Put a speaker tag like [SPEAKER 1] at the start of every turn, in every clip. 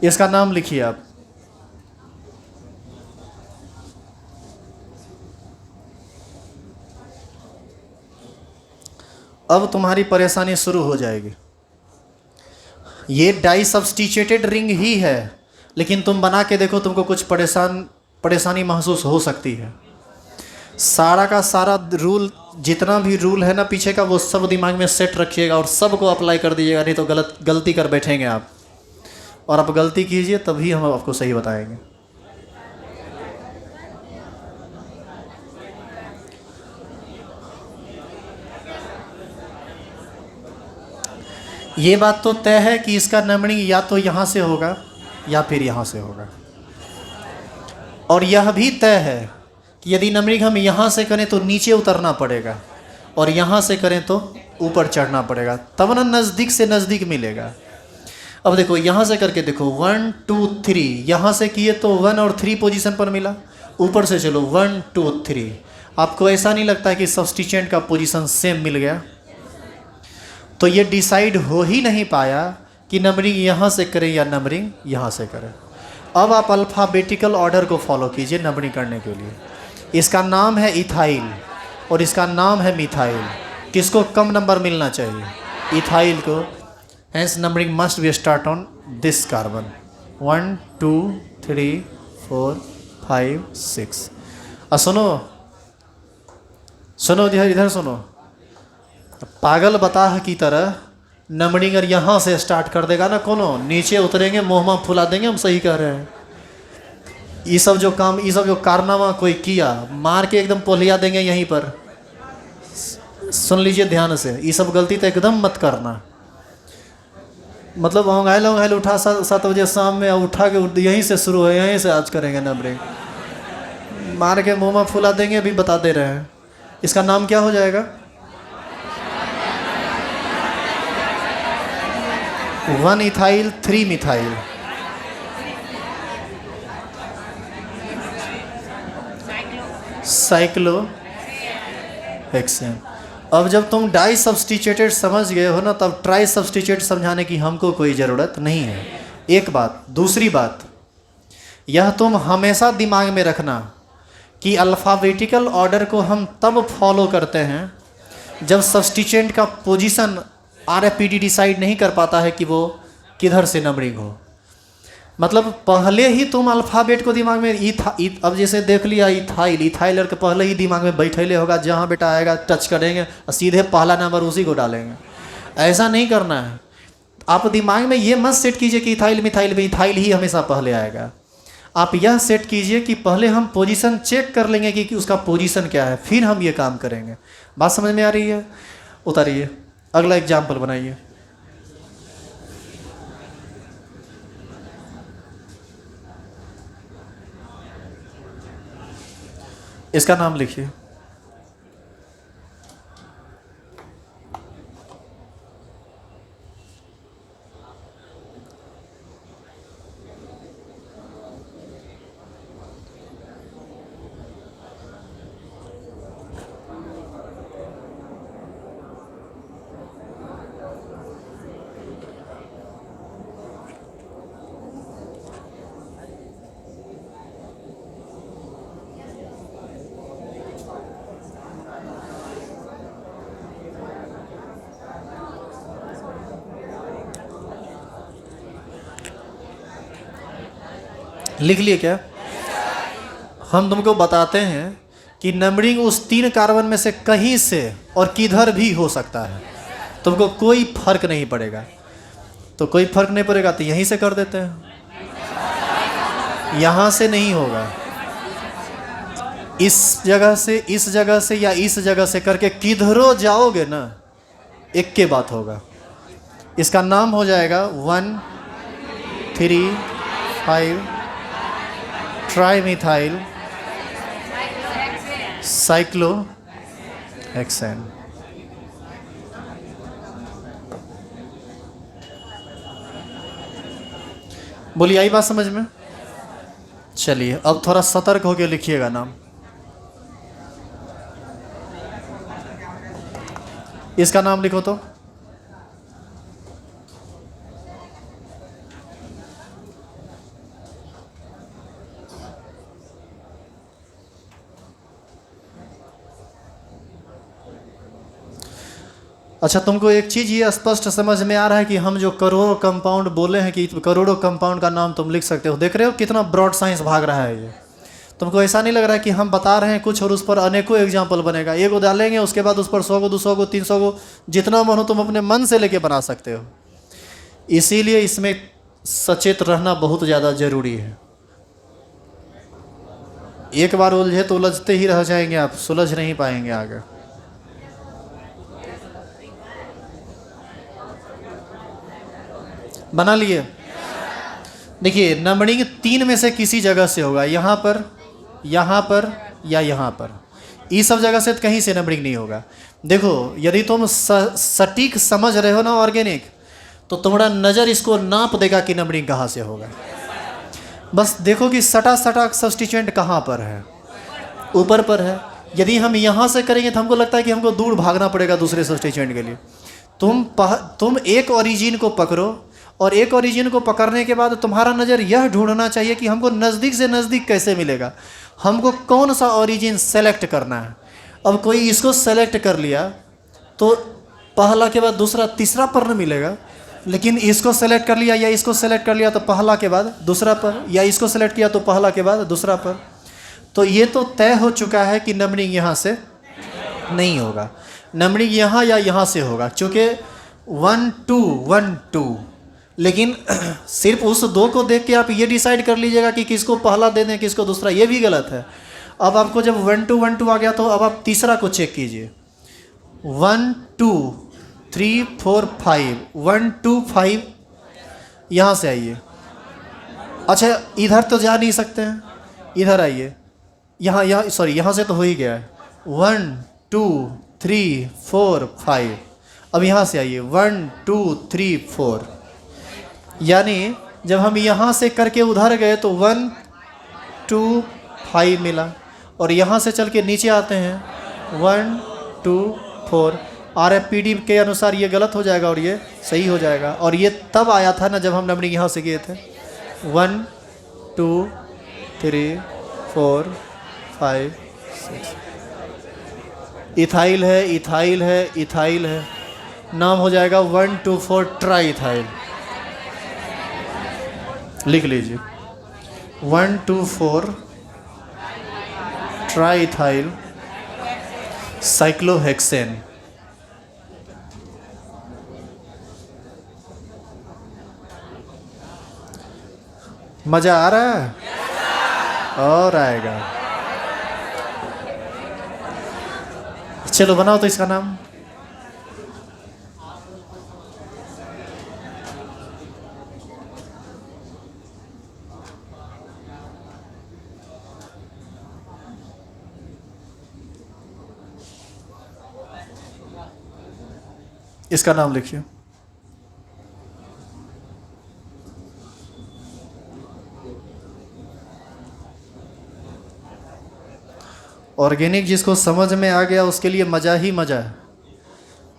[SPEAKER 1] इसका नाम लिखिए आप। अब तुम्हारी परेशानी शुरू हो जाएगी। ये डाई सब्स्टिट्यूटेड रिंग ही है, लेकिन तुम बना के देखो, तुमको कुछ परेशानी महसूस हो सकती है। सारा का सारा रूल, जितना भी रूल है ना पीछे का, वो सब दिमाग में सेट रखिएगा और सबको अप्लाई कर दीजिएगा, नहीं तो गलती कर बैठेंगे आप। और आप गलती कीजिए तभी हम आपको सही बताएंगे। ये बात तो तय है कि इसका नंबरिंग या तो यहाँ से होगा या फिर यहाँ से होगा। और यह भी तय है कि यदि नंबरिंग हम यहाँ से करें तो नीचे उतरना पड़ेगा, और यहाँ से करें तो ऊपर चढ़ना पड़ेगा, तब ना नज़दीक से नज़दीक मिलेगा। अब देखो यहाँ से करके देखो, 1 2 3, यहाँ से किए तो 1 और 3 पोजीशन पर मिला। ऊपर से चलो 1 2 3। आपको ऐसा नहीं लगता है कि सब्स्टिट्यूएंट का पोजीशन सेम मिल गया? तो ये डिसाइड हो ही नहीं पाया कि नंबरिंग यहाँ से करें या नंबरिंग यहाँ से करें। अब आप अल्फ़ाबेटिकल ऑर्डर को फॉलो कीजिए नंबरिंग करने के लिए। इसका नाम है इथाइल और इसका नाम है मिथाइल। किसको कम नंबर मिलना चाहिए? इथाइल को। Hence numbering must be start on this carbon. 1 2 3 4 5 6। सुनो सुनो, इधर सुनो। पागल बताह की तरह नंबरिंग अगर यहाँ से स्टार्ट कर देगा ना, कोनो नीचे उतरेंगे, मुँह फुला देंगे। हम सही कह रहे हैं। ये सब जो कारनामा कोई किया, मार के एकदम पोलिया देंगे यहीं पर। सुन लीजिए ध्यान से, ये सब गलती तो एकदम मत करना। मतलब होंघाइल उठा 7 बजे शाम में, उठा के यहीं से शुरू है, यहीं से आज करेंगे नंबरिंग। मार के मुँह फुला देंगे, अभी बता दे रहे हैं। इसका नाम क्या हो जाएगा? 1 इथाइल 3 मिथाइल। Cyclo hexane. अब जब तुम डाई सब्स्टिट्यूटेड समझ गए हो ना, तब ट्राई सब्स्टिट्यूट समझाने की हमको कोई ज़रूरत नहीं है। एक बात। दूसरी बात, यह तुम हमेशा दिमाग में रखना कि अल्फ़ाबेटिकल ऑर्डर को हम तब फॉलो करते हैं जब सब्स्टिट्यूएंट का पोजीशन RFPD डिसाइड नहीं कर पाता है कि वो किधर से नंबरिंग हो। मतलब पहले ही तुम अल्फ़ाबेट को दिमाग में अब जैसे देख लिया इथाइल के पहले ही दिमाग में बैठेले होगा, जहाँ बेटा आएगा टच करेंगे और सीधे पहला नंबर उसी को डालेंगे। ऐसा नहीं करना है। आप दिमाग में ये मत सेट कीजिए कि इथाइल मिथाइल में इथाइल ही हमेशा पहले आएगा। आप यह सेट कीजिए कि पहले हम पोजीशन चेक कर लेंगे कि उसका पोजीशन क्या है, फिर हम ये काम करेंगे। बात समझ में आ रही है? उतारिए, अगला एग्जाम्पल बनाइए। इसका नाम लिखिए। लिख लिए क्या? हम तुमको बताते हैं कि नंबरिंग उस 3 कार्बन में से कहीं से और किधर भी हो सकता है। तुमको कोई फर्क नहीं पड़ेगा। तो कोई फर्क नहीं पड़ेगा तो यहीं से कर देते हैं। यहाँ से नहीं होगा, इस जगह से या इस जगह से करके किधरों जाओगे ना, एक के बात होगा। इसका नाम हो जाएगा 1 3 5 ट्राइमिथाइल साइक्लोहेक्सेन। बोलिए, आई बात समझ में? चलिए अब थोड़ा सतर्क होकर लिखिएगा नाम। इसका नाम लिखो तो। अच्छा, तुमको एक चीज़ ये स्पष्ट समझ में आ रहा है कि हम जो करोड़ों कंपाउंड बोले हैं कि करोड़ों कंपाउंड का नाम तुम लिख सकते हो। देख रहे हो कितना ब्रॉड साइंस भाग रहा है ये। तुमको ऐसा नहीं लग रहा है कि हम बता रहे हैं कुछ और उस पर अनेकों एग्जाम्पल बनेगा। एक को डालेंगे, उसके बाद उस पर 100 को, 200 को, 300 को, जितना मन हो तुम अपने मन से लेके बना सकते हो। इसीलिए इसमें सचेत रहना बहुत ज़्यादा ज़रूरी है। एक बार उलझे तो उलझते ही रह जाएंगे, आप सुलझ नहीं पाएंगे आगे। बना लिए? देखिए, नंबरिंग 3 में से किसी जगह से होगा, यहाँ पर, यहाँ पर या यहाँ पर। ये सब जगह से कहीं से नंबरिंग नहीं होगा। देखो, यदि तुम सटीक समझ रहे हो ना ऑर्गेनिक, तो तुम्हारा नज़र इसको नाप देगा कि नंबरिंग कहाँ से होगा। बस देखो कि सटा सटा सब्स्टिट्यूएंट कहाँ पर है, ऊपर पर है। यदि हम यहाँ से करेंगे तो हमको लगता है कि हमको दूर भागना पड़ेगा दूसरे सब्स्टिट्यूएंट के लिए। तुम एक ओरिजिन को पकड़ो, और एक ओरिजिन को पकड़ने के बाद तुम्हारा नज़र यह ढूंढना चाहिए कि हमको नज़दीक से नज़दीक कैसे मिलेगा, हमको कौन सा ओरिजिन सेलेक्ट करना है। अब कोई इसको सेलेक्ट कर लिया तो पहला के बाद दूसरा तीसरा पर न मिलेगा, लेकिन इसको सेलेक्ट कर लिया या इसको सेलेक्ट कर लिया तो पहला के बाद दूसरा पर, या इसको सेलेक्ट किया तो पहला के बाद दूसरा पर। तो ये तो तय हो चुका है कि नंबरिंग यहाँ से नहीं होगा, नंबरिंग यहाँ या यहाँ से होगा, चूँकि 1 2 1 2। लेकिन सिर्फ उस 2 को देख के आप ये डिसाइड कर लीजिएगा कि किसको पहला दे दें किसको दूसरा, ये भी गलत है। अब आपको जब 1 2 1 2 आ गया तो अब आप तीसरा को चेक कीजिए। 1 2 3 4 5, 1 2 5, यहाँ से आइए। अच्छा, इधर तो जा नहीं सकते हैं, इधर आइए। यहाँ सॉरी, यहाँ से तो हो ही गया है। 1 2 3 4 5। अब यहाँ से आइए, 1 2 3 4। यानी जब हम यहाँ से करके उधर गए तो 1 2 5 मिला, और यहाँ से चल के नीचे आते हैं 1 2 4। RFPD के अनुसार ये गलत हो जाएगा और ये सही हो जाएगा। और ये तब आया था ना जब हम नंबरिंग यहाँ से गए थे। 1 2 3 4 5 6। इथाइल है, इथाइल है, इथाइल है, नाम हो जाएगा 1 2 4 ट्राई इथाइल। लिख लीजिए 1 2 4 ट्राई इथाइल साइक्लोहेक्सेन। मजा आ रहा है? और आएगा। चलो बनाओ तो इसका नाम। इसका नाम लिखिए। ऑर्गेनिक जिसको समझ में आ गया उसके लिए मज़ा ही मज़ा है,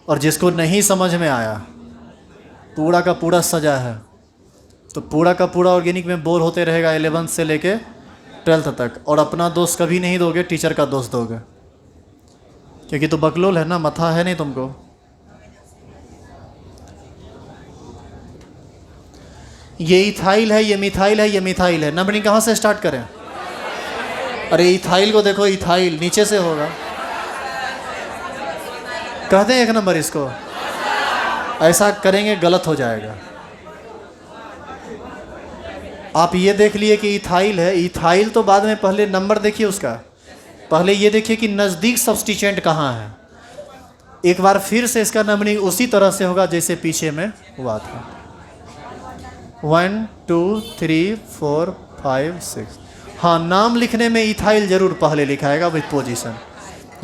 [SPEAKER 1] और जिसको नहीं समझ में आया पूरा का पूरा सजा है। तो पूरा का पूरा ऑर्गेनिक में बोर होते रहेगा 11th से लेके 12th तक, और अपना दोष कभी नहीं दोगे, टीचर का दोष दोगे, क्योंकि तो बकलोल है ना, मथा है नहीं तुमको। ये इथाइल है, ये मिथाइल है, ये मिथाइल है। नंबरिंग कहाँ से स्टार्ट करें? अरे इथाइल को देखो, इथाइल नीचे से होगा। कहते हैं 1 नंबर इसको, ऐसा करेंगे गलत हो जाएगा। आप ये देख लिए कि इथाइल है, इथाइल तो बाद में, पहले नंबर देखिए उसका, पहले ये देखिए कि नज़दीक सब्स्टिट्यूएंट कहाँ है। एक बार फिर से इसका नंबरिंग उसी तरह से होगा जैसे पीछे में हुआ था। 1 2 3 4 5 6। हाँ, नाम लिखने में इथाइल जरूर पहले लिखाएगा विथ पोजीशन।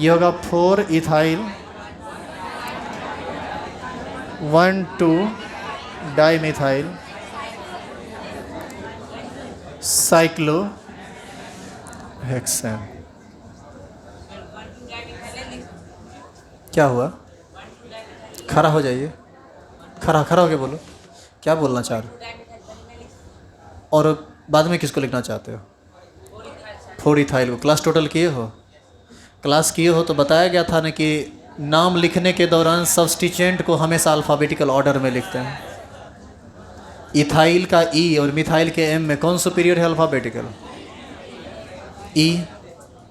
[SPEAKER 1] ये होगा 4 इथाइल 1 2 डाइमिथाइल साइक्लोहेक्सेन। क्या हुआ? खड़ा हो जाइए, खड़ा होके बोलो क्या बोलना चाह रहे हो, और बाद में किसको लिखना चाहते हो? 4 इथाइल को। क्लास टोटल किए हो? क्लास किए हो तो बताया गया था ना कि नाम लिखने के दौरान सब्स्टिट्यूएंट को हमेशा अल्फ़ाबेटिकल ऑर्डर में लिखते हैं। इथाइल का ई और मिथाइल के एम में कौन सुपीरियर है अल्फ़ाबेटिकल? ई।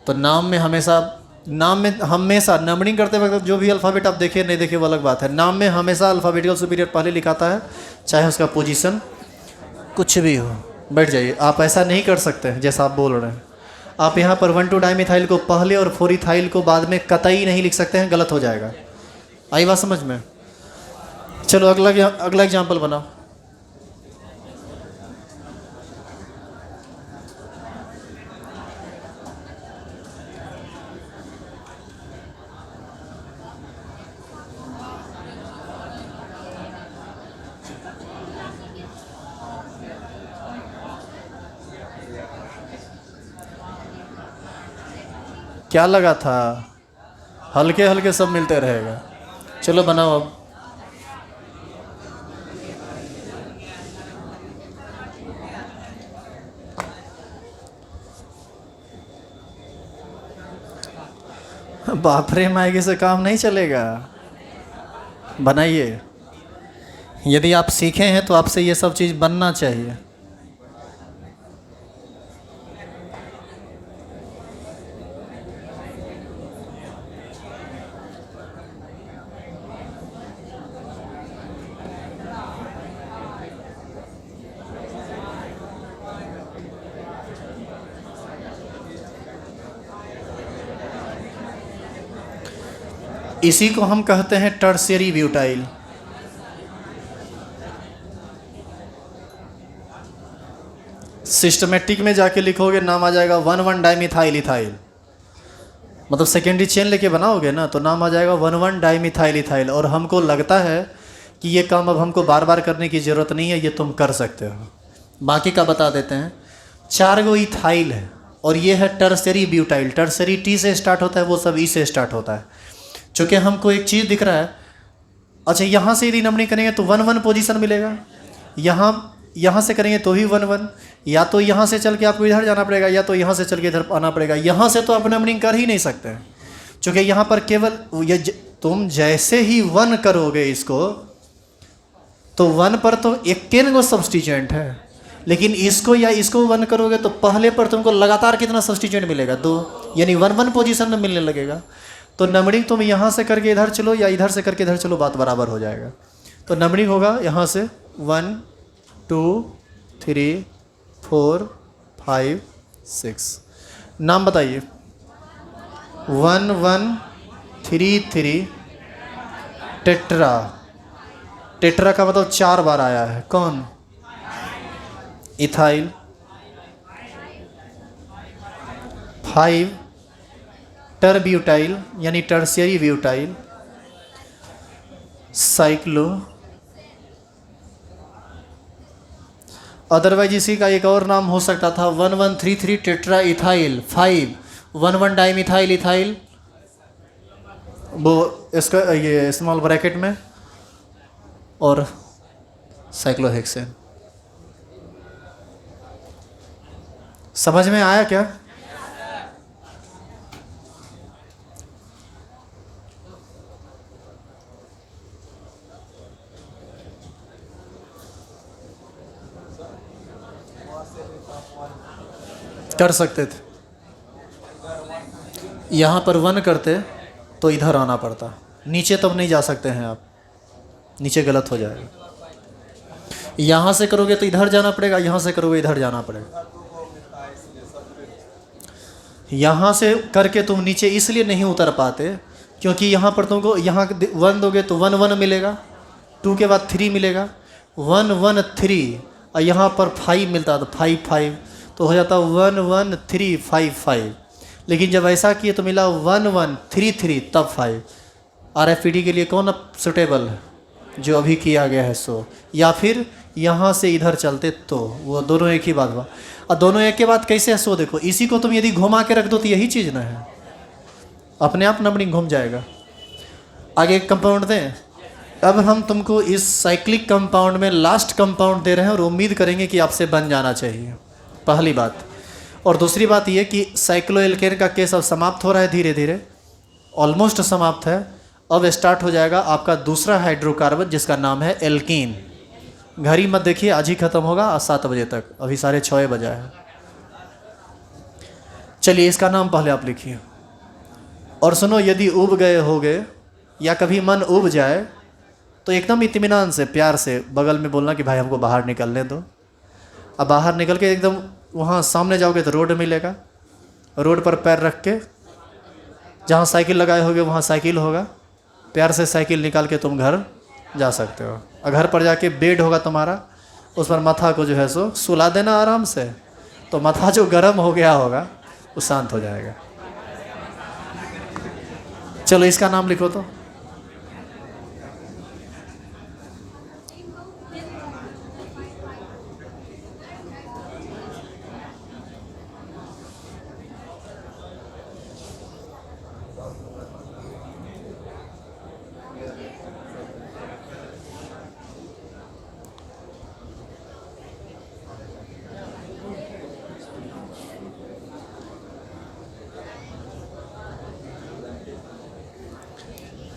[SPEAKER 1] तो नाम में हमेशा नंबरिंग करते वक्त जो भी अल्फ़ाबेट आप देखिए नहीं देखिए वो अलग बात है, नाम में हमेशा अल्फ़ाबेटिकल सुपीरियर पहले लिखाता है, चाहे उसका पोजीशन कुछ भी हो। बैठ जाइए, आप ऐसा नहीं कर सकते जैसा आप बोल रहे हैं। आप यहाँ पर 1,2 डाइमिथाइल को पहले और 4 इथाइल को बाद में कतई नहीं लिख सकते हैं, गलत हो जाएगा। आई बात समझ में? चलो अगला एग्जाम्पल बनाओ। क्या लगा था? हल्के हल्के सब मिलते रहेगा। चलो बनाओ अब। बाप रे मायके से काम नहीं चलेगा, बनाइए। यदि आप सीखे हैं तो आपसे ये सब चीज़ बनना चाहिए। इसी को हम कहते हैं टर्शियरी ब्यूटाइल। सिस्टमेटिक में जाके लिखोगे नाम आ जाएगा 1,1 डाइमिथाइल इथाइल, मतलब सेकेंडरी चेन लेके बनाओगे ना तो नाम आ जाएगा 1,1 डाइमिथाइल इथाइल। और हमको लगता है कि ये काम अब हमको बार बार करने की ज़रूरत नहीं है, ये तुम कर सकते हो। बाकी का बता देते हैं। 4 गो इथाइल है और ये है टर्शियरी ब्यूटाइल। टर्शियरी टी से स्टार्ट होता है, वो सब ई से स्टार्ट होता है। चूँकि हमको एक चीज़ दिख रहा है, अच्छा यहाँ से यदि नंबरिंग करेंगे तो 1,1 पोजीशन मिलेगा, यहाँ से करेंगे तो भी 1,1, या तो यहाँ से चल के आपको इधर जाना पड़ेगा या तो यहाँ से चल के इधर आना पड़ेगा। यहाँ से तो आप नंबरिंग कर ही नहीं सकते हैं, चूँकि यहाँ पर केवल तुम जैसे ही 1 करोगे इसको तो 1 पर तो 1 गो सब्स्टिट्यूएंट है, लेकिन इसको या इसको 1 करोगे तो पहले पर तुमको लगातार कितना सब्स्टिट्यूएंट मिलेगा? 2, यानी 1,1 पोजीशन में मिलने लगेगा। तो नंबरिंग तुम यहाँ से करके इधर चलो या इधर से करके इधर चलो, बात बराबर हो जाएगा। तो नंबरिंग होगा यहाँ से 1, 2, 3, 4, 5, 6। नाम बताइए। 1, 1, 3, 3 टेट्रा। टेट्रा का मतलब 4 बार आया है। कौन? इथाइल। 5 टर्ब्यूटाइल यानी टर्शियरी ब्यूटाइल। साइक्लो। अदरवाइज इसी का एक और नाम हो सकता था 1133 टेट्रा इथाइल 5 11 डाइमिथाइल इथाइल, वो इसका ये स्मॉल ब्रैकेट में, और साइक्लोहेक्सेन। समझ में आया क्या? कर सकते थे। यहाँ पर 1 करते तो इधर आना पड़ता, नीचे तब नहीं जा सकते हैं आप, नीचे गलत हो जाएगा। यहाँ से करोगे तो इधर जाना पड़ेगा, यहाँ से करोगे इधर जाना पड़ेगा। यहाँ से करके तुम नीचे इसलिए नहीं उतर पाते क्योंकि यहाँ पर तुमको यहाँ 1 दोगे तो 1, 1 मिलेगा, 2 के बाद 3 मिलेगा, 1, 1, 3, और यहाँ पर 5 मिलता तो 5, 5 तो हो जाता 1, 1, 3, 5, 5। लेकिन जब ऐसा किए तो मिला 1, 1, 3, 3 तब 5। RFID के लिए कौन सुटेबल है? जो अभी किया गया है सो, या फिर यहाँ से इधर चलते तो, वो दोनों एक ही बात हुआ। और दोनों एक के बाद कैसे है सो देखो, इसी को तुम यदि घुमा के रख दो तो यही चीज़ ना है, अपने आप नंबरिंग घूम जाएगा। आगे एक कंपाउंड दें। अब हम तुमको इस साइक्लिक कंपाउंड में लास्ट कंपाउंड दे रहे हैं और उम्मीद करेंगे कि आपसे बन जाना चाहिए, पहली बात। और दूसरी बात ये कि साइक्लोएल्केन का केस अब समाप्त हो रहा है, धीरे धीरे ऑलमोस्ट समाप्त है। अब स्टार्ट हो जाएगा आपका दूसरा हाइड्रोकार्बन जिसका नाम है एल्कीन। घड़ी मत देखिए, आज ही खत्म होगा, आज 7 बजे तक, अभी 6:30 बजा है। चलिए इसका नाम पहले आप लिखिए। और सुनो, यदि उब गए होगे या कभी मन उब जाए तो एकदम इत्मीनान से, प्यार से बगल में बोलना कि भाई हमको बाहर निकलने दो। अब बाहर निकल के एकदम वहाँ सामने जाओगे तो रोड मिलेगा, रोड पर पैर रख के जहाँ साइकिल लगाए होगे वहाँ साइकिल होगा, प्यार से साइकिल निकाल के तुम घर जा सकते हो। और घर पर जाके बेड होगा तुम्हारा, उस पर माथा को जो है सो सुला देना आराम से, तो माथा जो गर्म हो गया होगा वो शांत हो जाएगा। चलो इसका नाम लिखो तो।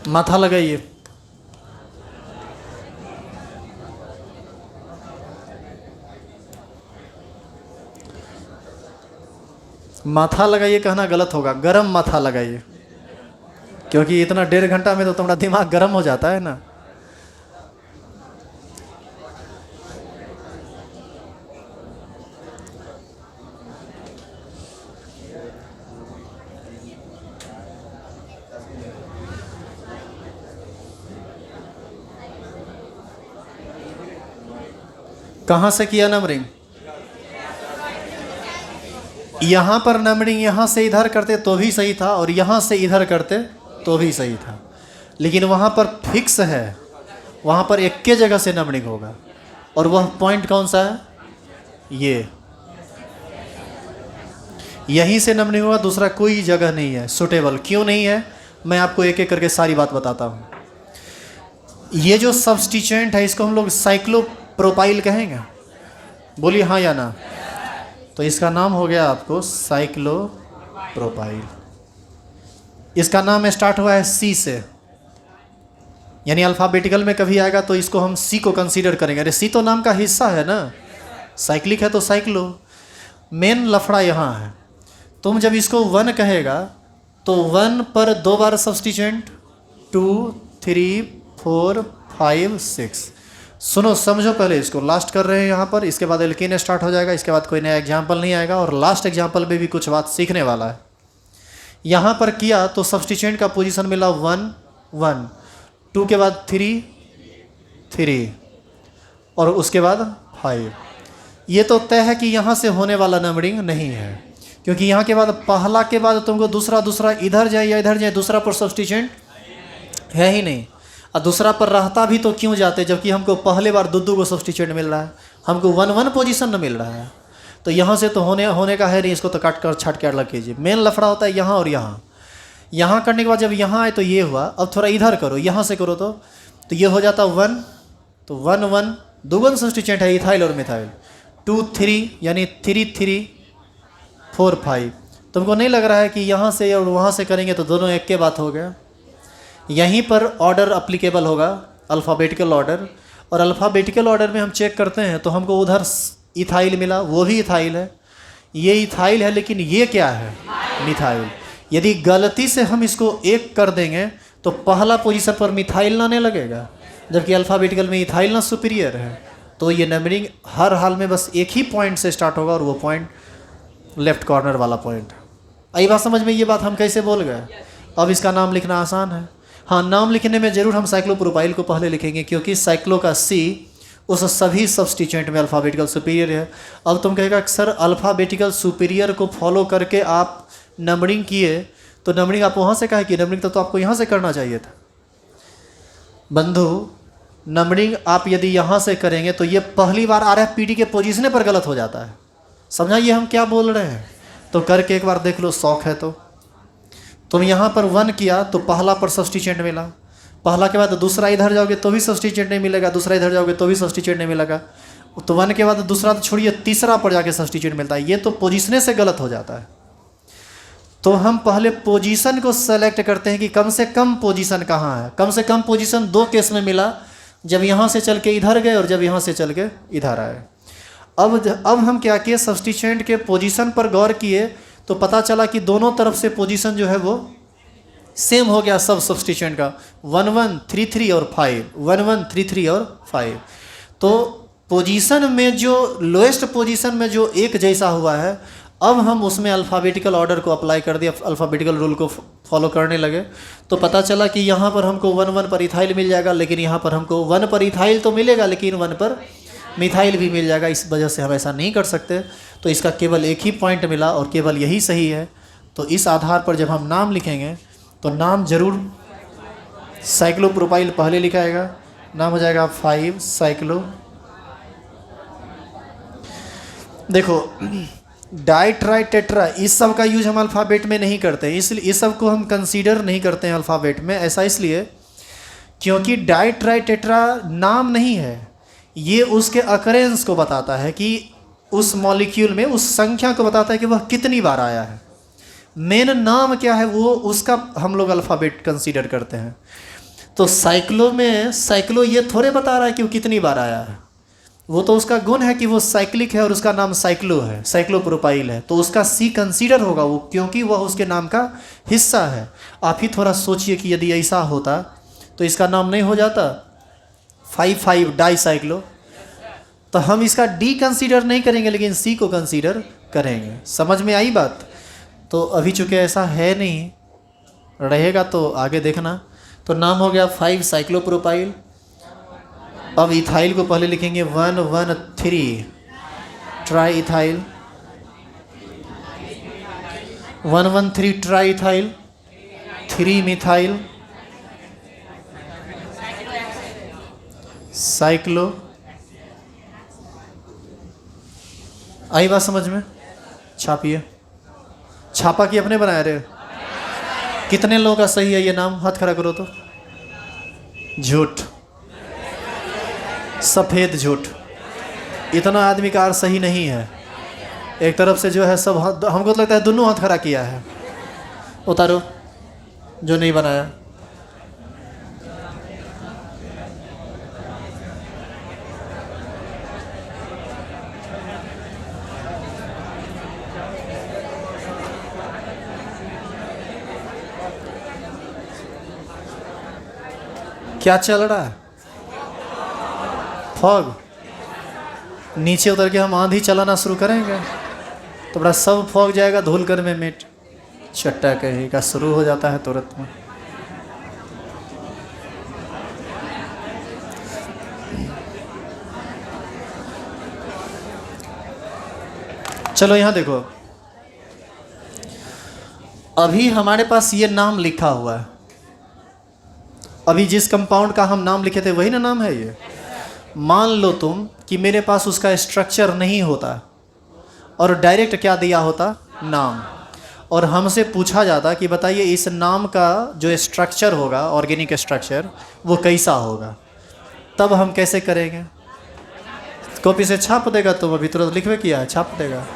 [SPEAKER 1] माथा लगाइए। माथा लगाइए कहना गलत होगा, गरम माथा लगाइए, क्योंकि इतना 1.5 घंटा में तो तुम्हारा दिमाग गर्म हो जाता है ना। कहाँ से किया नंबरिंग? यहाँ पर नंबरिंग यहाँ से इधर करते तो भी सही था और यहाँ से इधर करते तो भी सही था, लेकिन वहाँ पर फिक्स है, वहाँ पर एक के जगह से नंबरिंग होगा। और वह पॉइंट कौन सा है? ये यहीं से नंबरिंग होगा, दूसरा कोई जगह नहीं है सुटेबल। क्यों नहीं है, मैं आपको एक एक करके सारी बात बताता हूँ। ये जो सब्स्टिट्यूएंट है इसको हम लोग साइक्लोप्रोपाइल कहेंगे, बोलिए हाँ या ना। तो इसका नाम हो गया आपको साइक्लोप्रोपाइल। इसका नाम स्टार्ट हुआ है सी से, यानी अल्फ़ाबेटिकल में कभी आएगा तो इसको हम सी को कंसीडर करेंगे। अरे सी तो नाम का हिस्सा है ना, साइक्लिक है तो साइक्लो। मेन लफड़ा यहाँ है, तुम जब इसको 1 कहेगा तो 1 पर 2 बार सब्स्टिट्यूएंट, 2, 3, 4, 5, 6। सुनो समझो, पहले इसको लास्ट कर रहे हैं यहाँ पर, इसके बाद एल्कीन स्टार्ट हो जाएगा, इसके बाद कोई नया एग्जाम्पल नहीं आएगा और लास्ट एग्जाम्पल में भी कुछ बात सीखने वाला है। यहाँ पर किया तो सब्स्टिट्यूएंट का पोजीशन मिला 1, 1, 2 के बाद 3, 3 और उसके बाद 5। ये तो तय है कि यहाँ से होने वाला नंबरिंग नहीं है, क्योंकि यहाँ के बाद पहला के बाद तुमको दूसरा इधर जाए या इधर जाए, दूसरा पर सब्स्टिट्यूएंट है ही नहीं। और दूसरा पर रहता भी तो क्यों जाते, जबकि हमको पहले बार 2 को सब्स्टिट्यूएंट मिल रहा है, हमको 1 पोजीशन में मिल रहा है। तो यहाँ से तो होने का है नहीं, इसको तो काट कर छाट के अलग कीजिए। मेन लफड़ा होता है यहाँ और यहाँ। यहाँ करने के बाद जब यहाँ आए तो ये हुआ, अब थोड़ा इधर करो, यहाँ से करो तो ये हो जाता 1, तो 1, 1 2 सब्स्टिट्यूएंट है इथाइल और मिथाइल, 2, 3 यानी 3, 3, 4, 5। तुमको नहीं लग रहा है कि यहाँ से और वहाँ से करेंगे तो दोनों एक के बात हो गया। यहीं पर ऑर्डर अप्लीकेबल होगा, अल्फ़ाबेटिकल ऑर्डर। और अल्फ़ाबेटिकल ऑर्डर में हम चेक करते हैं तो हमको उधर इथाइल मिला, वो भी इथाइल है, ये इथाइल है, लेकिन ये क्या है? मिथाइल। यदि गलती से हम इसको 1 कर देंगे तो पहला पोजीशन पर मिथाइल लाने लगेगा, जबकि अल्फ़ाबेटिकल में इथाइल ना सुपीरियर है। तो ये नंबरिंग हर हाल में बस एक ही पॉइंट से स्टार्ट होगा और वो पॉइंट लेफ्ट कॉर्नर वाला पॉइंट। आई बात समझ में? ये बात हम कैसे बोल गए। अब इसका नाम लिखना आसान है। हाँ, नाम लिखने में ज़रूर हम साइक्लोप्रोपाइल को पहले लिखेंगे, क्योंकि साइक्लो का सी उस सभी सब्स्टिट्यूएंट में अल्फ़ाबेटिकल सुपीरियर है। अब तुम कहेगा कि सर अल्फ़ाबेटिकल सुपीरियर को फॉलो करके आप नंबरिंग किए, तो नंबरिंग आप वहाँ से कहा कि नंबरिंग तो आपको यहाँ से करना चाहिए था। बंधु, नंबरिंग आप यदि यहाँ से करेंगे तो ये पहली बार RFPD के पोजीशन पर गलत हो जाता है। समझा ये हम क्या बोल रहे हैं? तो करके एक बार देख लो, शौक है तो। तुम यहाँ पर 1 किया तो पहला पर सब्स्टिट्यूएंट मिला, पहला के बाद दूसरा इधर जाओगे तो भी सब्स्टिट्यूएंट नहीं मिलेगा, दूसरा इधर जाओगे तो भी सब्स्टिट्यूएंट नहीं मिलेगा, तो 1 के बाद दूसरा तो छोड़िए, तीसरा पर जाके सब्स्टिट्यूएंट मिलता है। ये तो पोजीशने से गलत हो जाता है। तो हम पहले पोजीशन को सेलेक्ट करते हैं कि कम से कम पोजीशन कहाँ है। कम से कम पोजीशन दो केस में मिला, जब यहाँ से चल के इधर गए और जब यहाँ से चल के इधर आए। अब हम क्या किए, सब्स्टिट्यूएंट के पोजीशन पर गौर किए तो पता चला कि दोनों तरफ से पोजीशन जो है वो सेम हो गया सब सब्स्टिट्यूएंट का, 1 1 3 3 और 5, 1 1 3 3 और 5। तो पोजीशन में जो लोएस्ट पोजीशन में जो एक जैसा हुआ है, अब हम उसमें अल्फ़ाबेटिकल ऑर्डर को अप्लाई कर दिया, अल्फ़ाबेटिकल रूल को फॉलो करने लगे। तो पता चला कि यहाँ पर हमको 1 1 पर इथाइल मिल जाएगा, लेकिन यहाँ पर हमको 1 पर इथाइल तो मिलेगा लेकिन 1 पर मिथाइल भी मिल जाएगा। इस वजह से हम ऐसा नहीं कर सकते। तो इसका केवल एक ही पॉइंट मिला और केवल यही सही है। तो इस आधार पर जब हम नाम लिखेंगे तो नाम जरूर साइक्लोप्रोपाइल पहले लिखाएगा, नाम हो जाएगा 5 साइक्लो। देखो डाई ट्राई टेट्रा, इस सब का यूज हम अल्फ़ाबेट में नहीं करते, इसलिए इस सब को हम कंसीडर नहीं करते हैं अल्फ़ाबेट में। ऐसा इसलिए क्योंकि डाई ट्राई टेट्रा नाम नहीं है, ये उसके अकरेंस को बताता है कि उस मॉलिक्यूल में उस संख्या को बताता है कि वह कितनी बार आया है। मेन नाम क्या है वो उसका हम लोग अल्फ़ाबेट कंसीडर करते हैं। तो साइक्लो में साइक्लो ये थोड़े बता रहा है कि वो कितनी बार आया है, वो तो उसका गुण है कि वो साइक्लिक है और उसका नाम साइक्लो है, साइक्लोप्रोपाइल है, तो उसका सी कंसीडर होगा वो, क्योंकि वह उसके नाम का हिस्सा है। आप ही थोड़ा सोचिए कि यदि ऐसा होता तो इसका नाम नहीं हो जाता 5 डाई साइक्लो। तो हम इसका डी कंसीडर नहीं करेंगे लेकिन सी को कंसीडर करेंगे। समझ में आई बात? तो अभी चूँकि ऐसा है नहीं, रहेगा तो आगे देखना। तो नाम हो गया 5 साइक्लोप्रोपाइल। अब इथाइल को पहले लिखेंगे 1 1 3 triethyl, 1 1 3 triethyl, 3 methyl cyclo. आई बात समझ में? छापिए। छापा कि अपने बनाए रहे? कितने लोगों का सही है ये नाम? हाथ खड़ा करो तो। झूठ, सफ़ेद झूठ। इतना आदमी का अर्थ सही नहीं है। एक तरफ से जो है सब हमको तो लगता है दोनों हाथ खड़ा किया है। उतारो जो नहीं बनाया। क्या चल रहा है? फॉग। नीचे उतर के हम आंधी चलाना शुरू करेंगे तो बड़ा सब फॉग जाएगा, धूलकर में मिट चट्टा कहेगा शुरू हो जाता है तुरंत में। चलो यहाँ देखो, अभी हमारे पास ये नाम लिखा हुआ है। अभी जिस कंपाउंड का हम नाम लिखे थे वही ना नाम है ये। मान लो तुम कि मेरे पास उसका स्ट्रक्चर नहीं होता और डायरेक्ट क्या दिया होता, नाम, और हमसे पूछा जाता कि बताइए इस नाम का जो स्ट्रक्चर होगा, ऑर्गेनिक स्ट्रक्चर, वो कैसा होगा, तब हम कैसे करेंगे? कॉपी से छाप देगा, तुम अभी तुरंत लिखवे किया है, छाप देगा।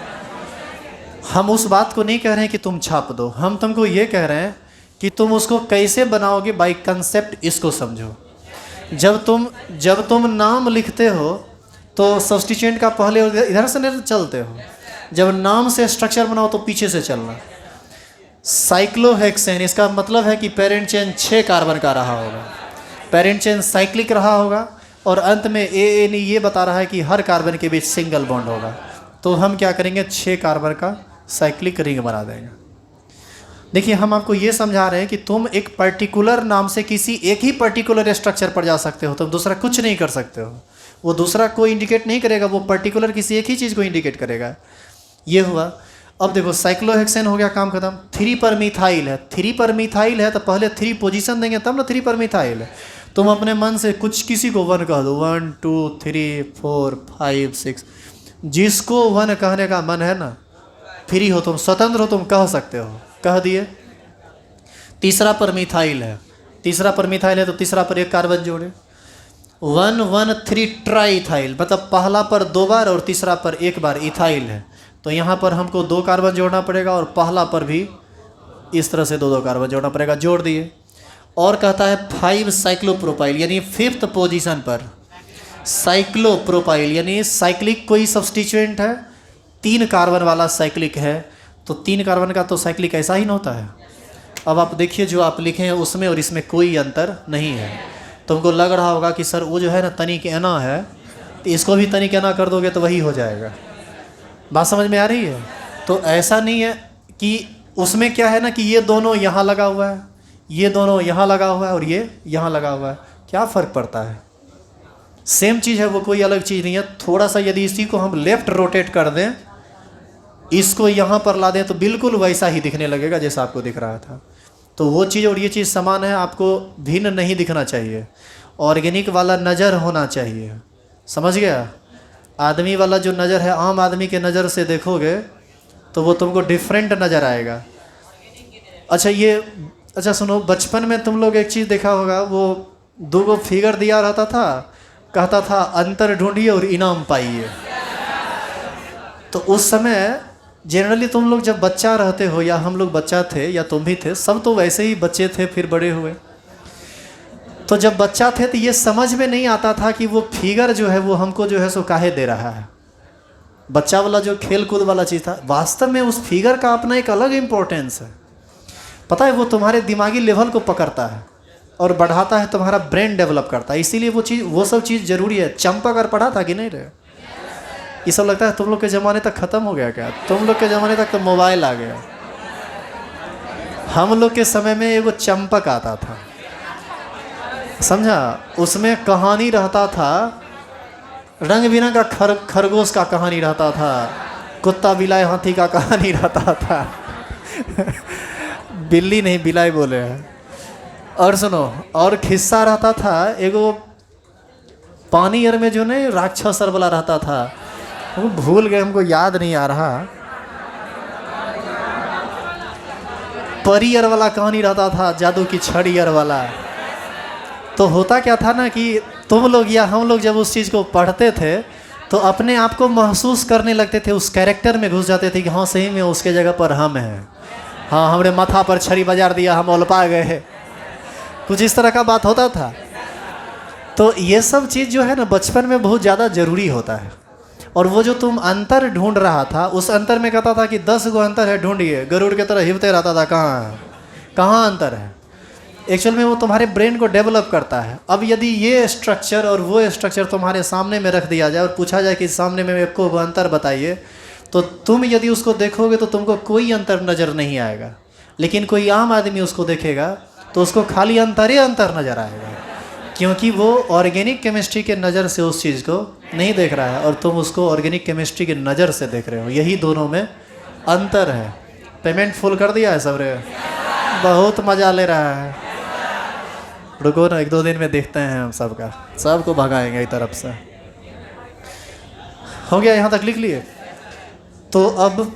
[SPEAKER 1] हम उस बात को नहीं कह रहे हैं कि तुम छाप दो, हम तुमको ये कह रहे हैं कि तुम उसको कैसे बनाओगे बाय कंसेप्ट, इसको समझो। जब तुम नाम लिखते हो तो सब्स्टिट्यूएंट का पहले इधर से नहीं चलते हो, जब नाम से स्ट्रक्चर बनाओ तो पीछे से चलना। साइक्लोहेक्सेन, इसका मतलब है कि पेरेंट चेन 6 कार्बन का रहा होगा, पेरेंट चेन साइक्लिक रहा होगा, और अंत में एएन ये बता रहा है कि हर कार्बन के बीच सिंगल बॉन्ड होगा। तो हम क्या करेंगे, 6 कार्बन का साइक्लिक रिंग बना देंगे। देखिए हम आपको ये समझा रहे हैं कि तुम एक पर्टिकुलर नाम से किसी एक ही पर्टिकुलर स्ट्रक्चर पर जा सकते हो, तुम दूसरा कुछ नहीं कर सकते हो। वो दूसरा को इंडिकेट नहीं करेगा, वो पर्टिकुलर किसी एक ही चीज़ को इंडिकेट करेगा। ये हुआ। अब देखो साइक्लोहेक्सेन हो गया, काम खत्म। 3 पर मिथाइल है, 3 पर मिथाइल है तो पहले 3 पोजीशन देंगे तब ना 3 पर मिथाइल है। तुम अपने मन से कुछ किसी को 1 कह दो, 1 2 3 4 5 6, जिसको 1 कहने का मन है ना, फ्री हो तुम, स्वतंत्र हो तुम, कह सकते हो, कह दिए। तीसरा पर मिथाइल है, तीसरा पर मिथाइल है तो तीसरा पर 1 कार्बन जोड़े। 1 1 3 ट्राई इथाइल, मतलब पहला पर 2 बार और तीसरा पर 1 बार इथाइल है, तो यहाँ पर हमको 2 कार्बन जोड़ना पड़ेगा और पहला पर भी इस तरह से 2-2 कार्बन जोड़ना पड़ेगा, जोड़ दिए। और कहता है 5 साइक्लोप्रोपाइल, यानी 5th पोजीशन पर साइक्लोप्रोपाइल, यानी साइक्लिक कोई सब्सटीट्यूएंट है, 3 कार्बन वाला साइक्लिक है, तो 3 कार्बन का तो साइक्लिक ऐसा ही ना होता है। अब आप देखिए जो आप लिखे हैं उसमें और इसमें कोई अंतर नहीं है। तुमको लग रहा होगा कि सर वो जो है ना तनिक एना है, तो इसको भी तनिक एना कर दोगे तो वही हो जाएगा। बात समझ में आ रही है? तो ऐसा नहीं है कि उसमें क्या है ना कि ये दोनों यहाँ लगा हुआ है, ये दोनों यहाँ लगा हुआ है और ये यहाँ लगा हुआ है, क्या फ़र्क पड़ता है? सेम चीज़ है वो, कोई अलग चीज़ नहीं है। थोड़ा सा यदि इसी को हम लेफ़्ट रोटेट कर दें, इसको यहाँ पर ला दें, तो बिल्कुल वैसा ही दिखने लगेगा जैसा आपको दिख रहा था। तो वो चीज़ और ये चीज़ समान है, आपको भिन्न नहीं दिखना चाहिए। ऑर्गेनिक वाला नज़र होना चाहिए, समझ गया? आदमी वाला जो नज़र है, आम आदमी के नज़र से देखोगे तो वो तुमको डिफरेंट नज़र आएगा। अच्छा सुनो, बचपन में तुम लोग एक चीज़ देखा होगा, वो 2 फिगर दिया रहता था, कहता था अंतर ढूंढिए और इनाम पाइए। तो उस समय जनरली तुम लोग जब बच्चा रहते हो, या हम लोग बच्चा थे, या तुम भी थे, सब तो वैसे ही बच्चे थे फिर बड़े हुए। तो जब बच्चा थे तो ये समझ में नहीं आता था कि वो फिगर जो है वो हमको जो है सो काहे दे रहा है। बच्चा वाला जो खेल कूद वाला चीज़ था, वास्तव में उस फिगर का अपना एक अलग इम्पोर्टेंस है। पता है, वो तुम्हारे दिमागी लेवल को पकड़ता है और बढ़ाता है, तुम्हारा ब्रेन डेवलप करता है, इसीलिए वो सब चीज़ ज़रूरी है। चंपक अगर पढ़ा था कि नहीं रहे? ये सब लगता है तुम लोग के ज़माने तक ख़त्म हो गया क्या? तुम लोग के ज़माने तक तो मोबाइल आ गया। हम लोग के समय में एगो चंपक आता था, समझा? उसमें कहानी रहता था, रंग बिरंग का खरगोश का कहानी रहता था, कुत्ता बिलाई हाथी का कहानी रहता था। बिल्ली नहीं, बिलाई बोले हैं। और सुनो, और खिस्सा रहता था एगो पानी अर में जो नहीं राक्षस वाला रहता था, वो भूल गए, हमको याद नहीं आ रहा। परी अर वाला कहानी रहता था, जादू की छड़ी अर वाला। तो होता क्या था ना कि तुम लोग या हम लोग जब उस चीज़ को पढ़ते थे तो अपने आप को महसूस करने लगते थे, उस कैरेक्टर में घुस जाते थे कि हाँ सही में उसके जगह पर हम हैं, हाँ हमने माथा पर छड़ी बजार दिया, हम उलपा गए, कुछ इस तरह का बात होता था। तो ये सब चीज़ जो है ना बचपन में बहुत ज़्यादा ज़रूरी होता है। और वो जो तुम अंतर ढूंढ रहा था, उस अंतर में कहता था कि 10 गो अंतर है, ढूंढिए। गरुड़ की तरह हिलते रहता था, कहाँ अंतर है। एक्चुअल में वो तुम्हारे ब्रेन को डेवलप करता है। अब यदि ये स्ट्रक्चर और वो स्ट्रक्चर तुम्हारे सामने में रख दिया जाए और पूछा जाए कि सामने में एक को अंतर बताइए, तो तुम यदि उसको देखोगे तो तुमको कोई अंतर नज़र नहीं आएगा। लेकिन कोई आम आदमी उसको देखेगा तो उसको खाली अंतर ही अंतर नज़र आएगा, क्योंकि वो ऑर्गेनिक केमिस्ट्री के नज़र से उस चीज़ को नहीं देख रहा है और तुम उसको ऑर्गेनिक केमिस्ट्री के नज़र से देख रहे हो। यही दोनों में अंतर है। पेमेंट फुल कर दिया है सबरे? बहुत मज़ा ले रहा है। रुको ना, 1-2 दिन में देखते हैं हम सबको भगाएंगे एक तरफ से। हो गया, यहाँ तक लिख लिए? तो अब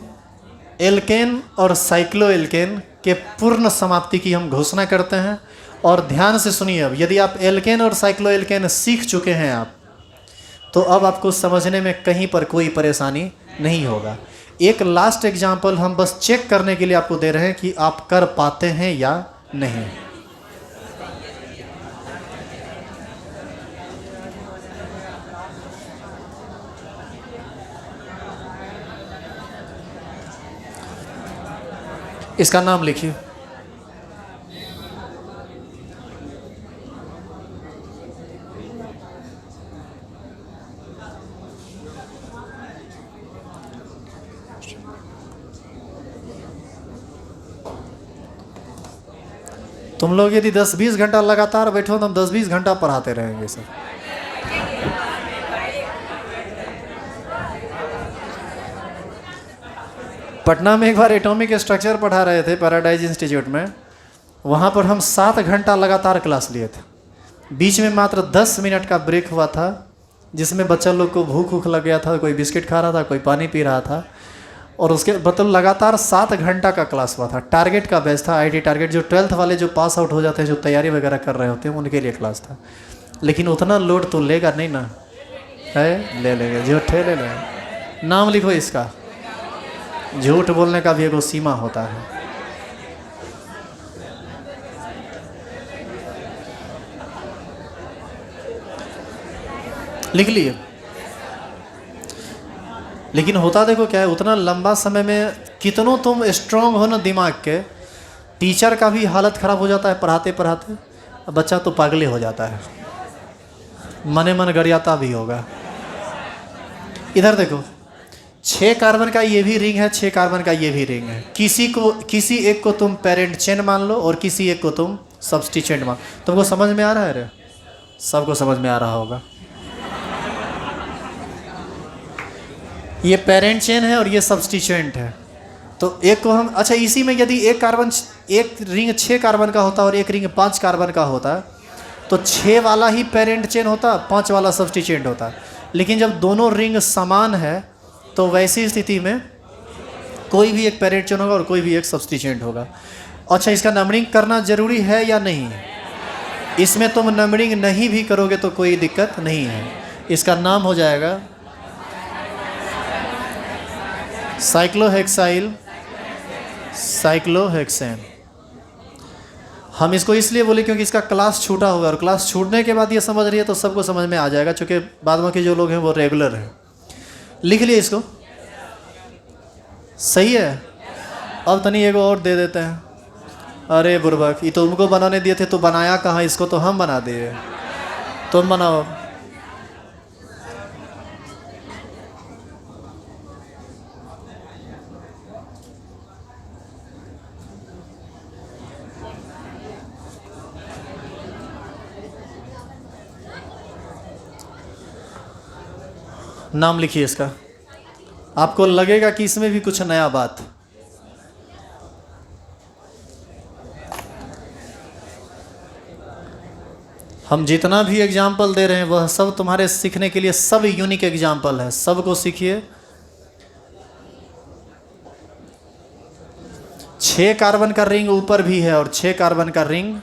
[SPEAKER 1] एल्केन और साइक्लो एल्केन के पूर्ण समाप्ति की हम घोषणा करते हैं। और ध्यान से सुनिए, अब यदि आप एल्केन और साइक्लो एल्केन सीख चुके हैं आप, तो अब आपको समझने में कहीं पर कोई परेशानी नहीं होगा। एक लास्ट एग्जाम्पल हम बस चेक करने के लिए आपको दे रहे हैं कि आप कर पाते हैं या नहीं। इसका नाम लिखिए। तुम लोग यदि 10-20 घंटा लगातार बैठो तो हम 10-20 घंटा पढ़ाते रहेंगे सर। पटना में एक बार एटॉमिक स्ट्रक्चर पढ़ा रहे थे पैराडाइज इंस्टीट्यूट में। वहाँ पर हम 7 घंटा लगातार क्लास लिए थे। बीच में मात्र 10 मिनट का ब्रेक हुआ था, जिसमें बच्चा लोग को भूख लग गया था, कोई बिस्किट खा रहा था, कोई पानी पी रहा था। और उसके मतलब लगातार 7 घंटा का क्लास हुआ था। टारगेट का बैच था, आईटी टारगेट, जो 12th वाले जो पास आउट हो जाते हैं, जो तैयारी वगैरह कर रहे होते हैं, उनके लिए क्लास था। लेकिन उतना लोड तो लेगा नहीं ना, है? ले लेंगे, झूठ ले लेंगे। नाम लिखो इसका। झूठ बोलने का भी एक सीमा होता है। लिख लिए। लेकिन होता देखो क्या है, उतना लंबा समय में कितनों तुम स्ट्रांग हो ना दिमाग के, टीचर का भी हालत ख़राब हो जाता है पढ़ाते पढ़ाते, बच्चा तो पागले हो जाता है, मने मन गरियाता भी होगा। इधर देखो, 6 कार्बन का ये भी रिंग है, 6 कार्बन का ये भी रिंग है। किसी एक को तुम पेरेंट चेन मान लो और किसी एक को तुम सब्स्टिट्यूएंट मान। तुमको समझ में आ रहा है रे? सबको समझ में आ रहा होगा। ये पेरेंट चेन है और ये सब्स्टिट्यूएंट है। तो एक को हम, अच्छा इसी में यदि एक रिंग 6 कार्बन का होता और एक रिंग 5 कार्बन का होता, तो 6 वाला ही पेरेंट चेन होता, 5 वाला सब्स्टिट्यूएंट होता। लेकिन जब दोनों रिंग समान है तो वैसी स्थिति में कोई भी एक पेरेंट चेन होगा और कोई भी एक सब्स्टिट्यूएंट होगा। अच्छा, इसका नंबरिंग करना जरूरी है या नहीं? इसमें तुम नंबरिंग नहीं भी करोगे तो कोई दिक्कत नहीं है। इसका नाम हो जाएगा साइक्लोहेक्साइल साइक्लोहेक्सेन। हम इसको इसलिए बोले क्योंकि इसका क्लास छूटा होगा, और क्लास छूटने के बाद ये समझ रही है तो सबको समझ में आ जाएगा, चूँकि बाद में के जो लोग हैं वो रेगुलर हैं। लिख लिए इसको? सही है। अब तनी एगो और दे देते हैं। अरे बुर्बक, ये तो तुमको बनाने दिए थे तो बनाया कहाँ? इसको तो हम बना दिए, तुम बनाओ। नाम लिखिए इसका। आपको लगेगा कि इसमें भी कुछ नया बात। हम जितना भी एग्जाम्पल दे रहे हैं वह सब तुम्हारे सीखने के लिए सब यूनिक एग्जाम्पल है, सबको सीखिए। 6 कार्बन का रिंग ऊपर भी है और 6 कार्बन का रिंग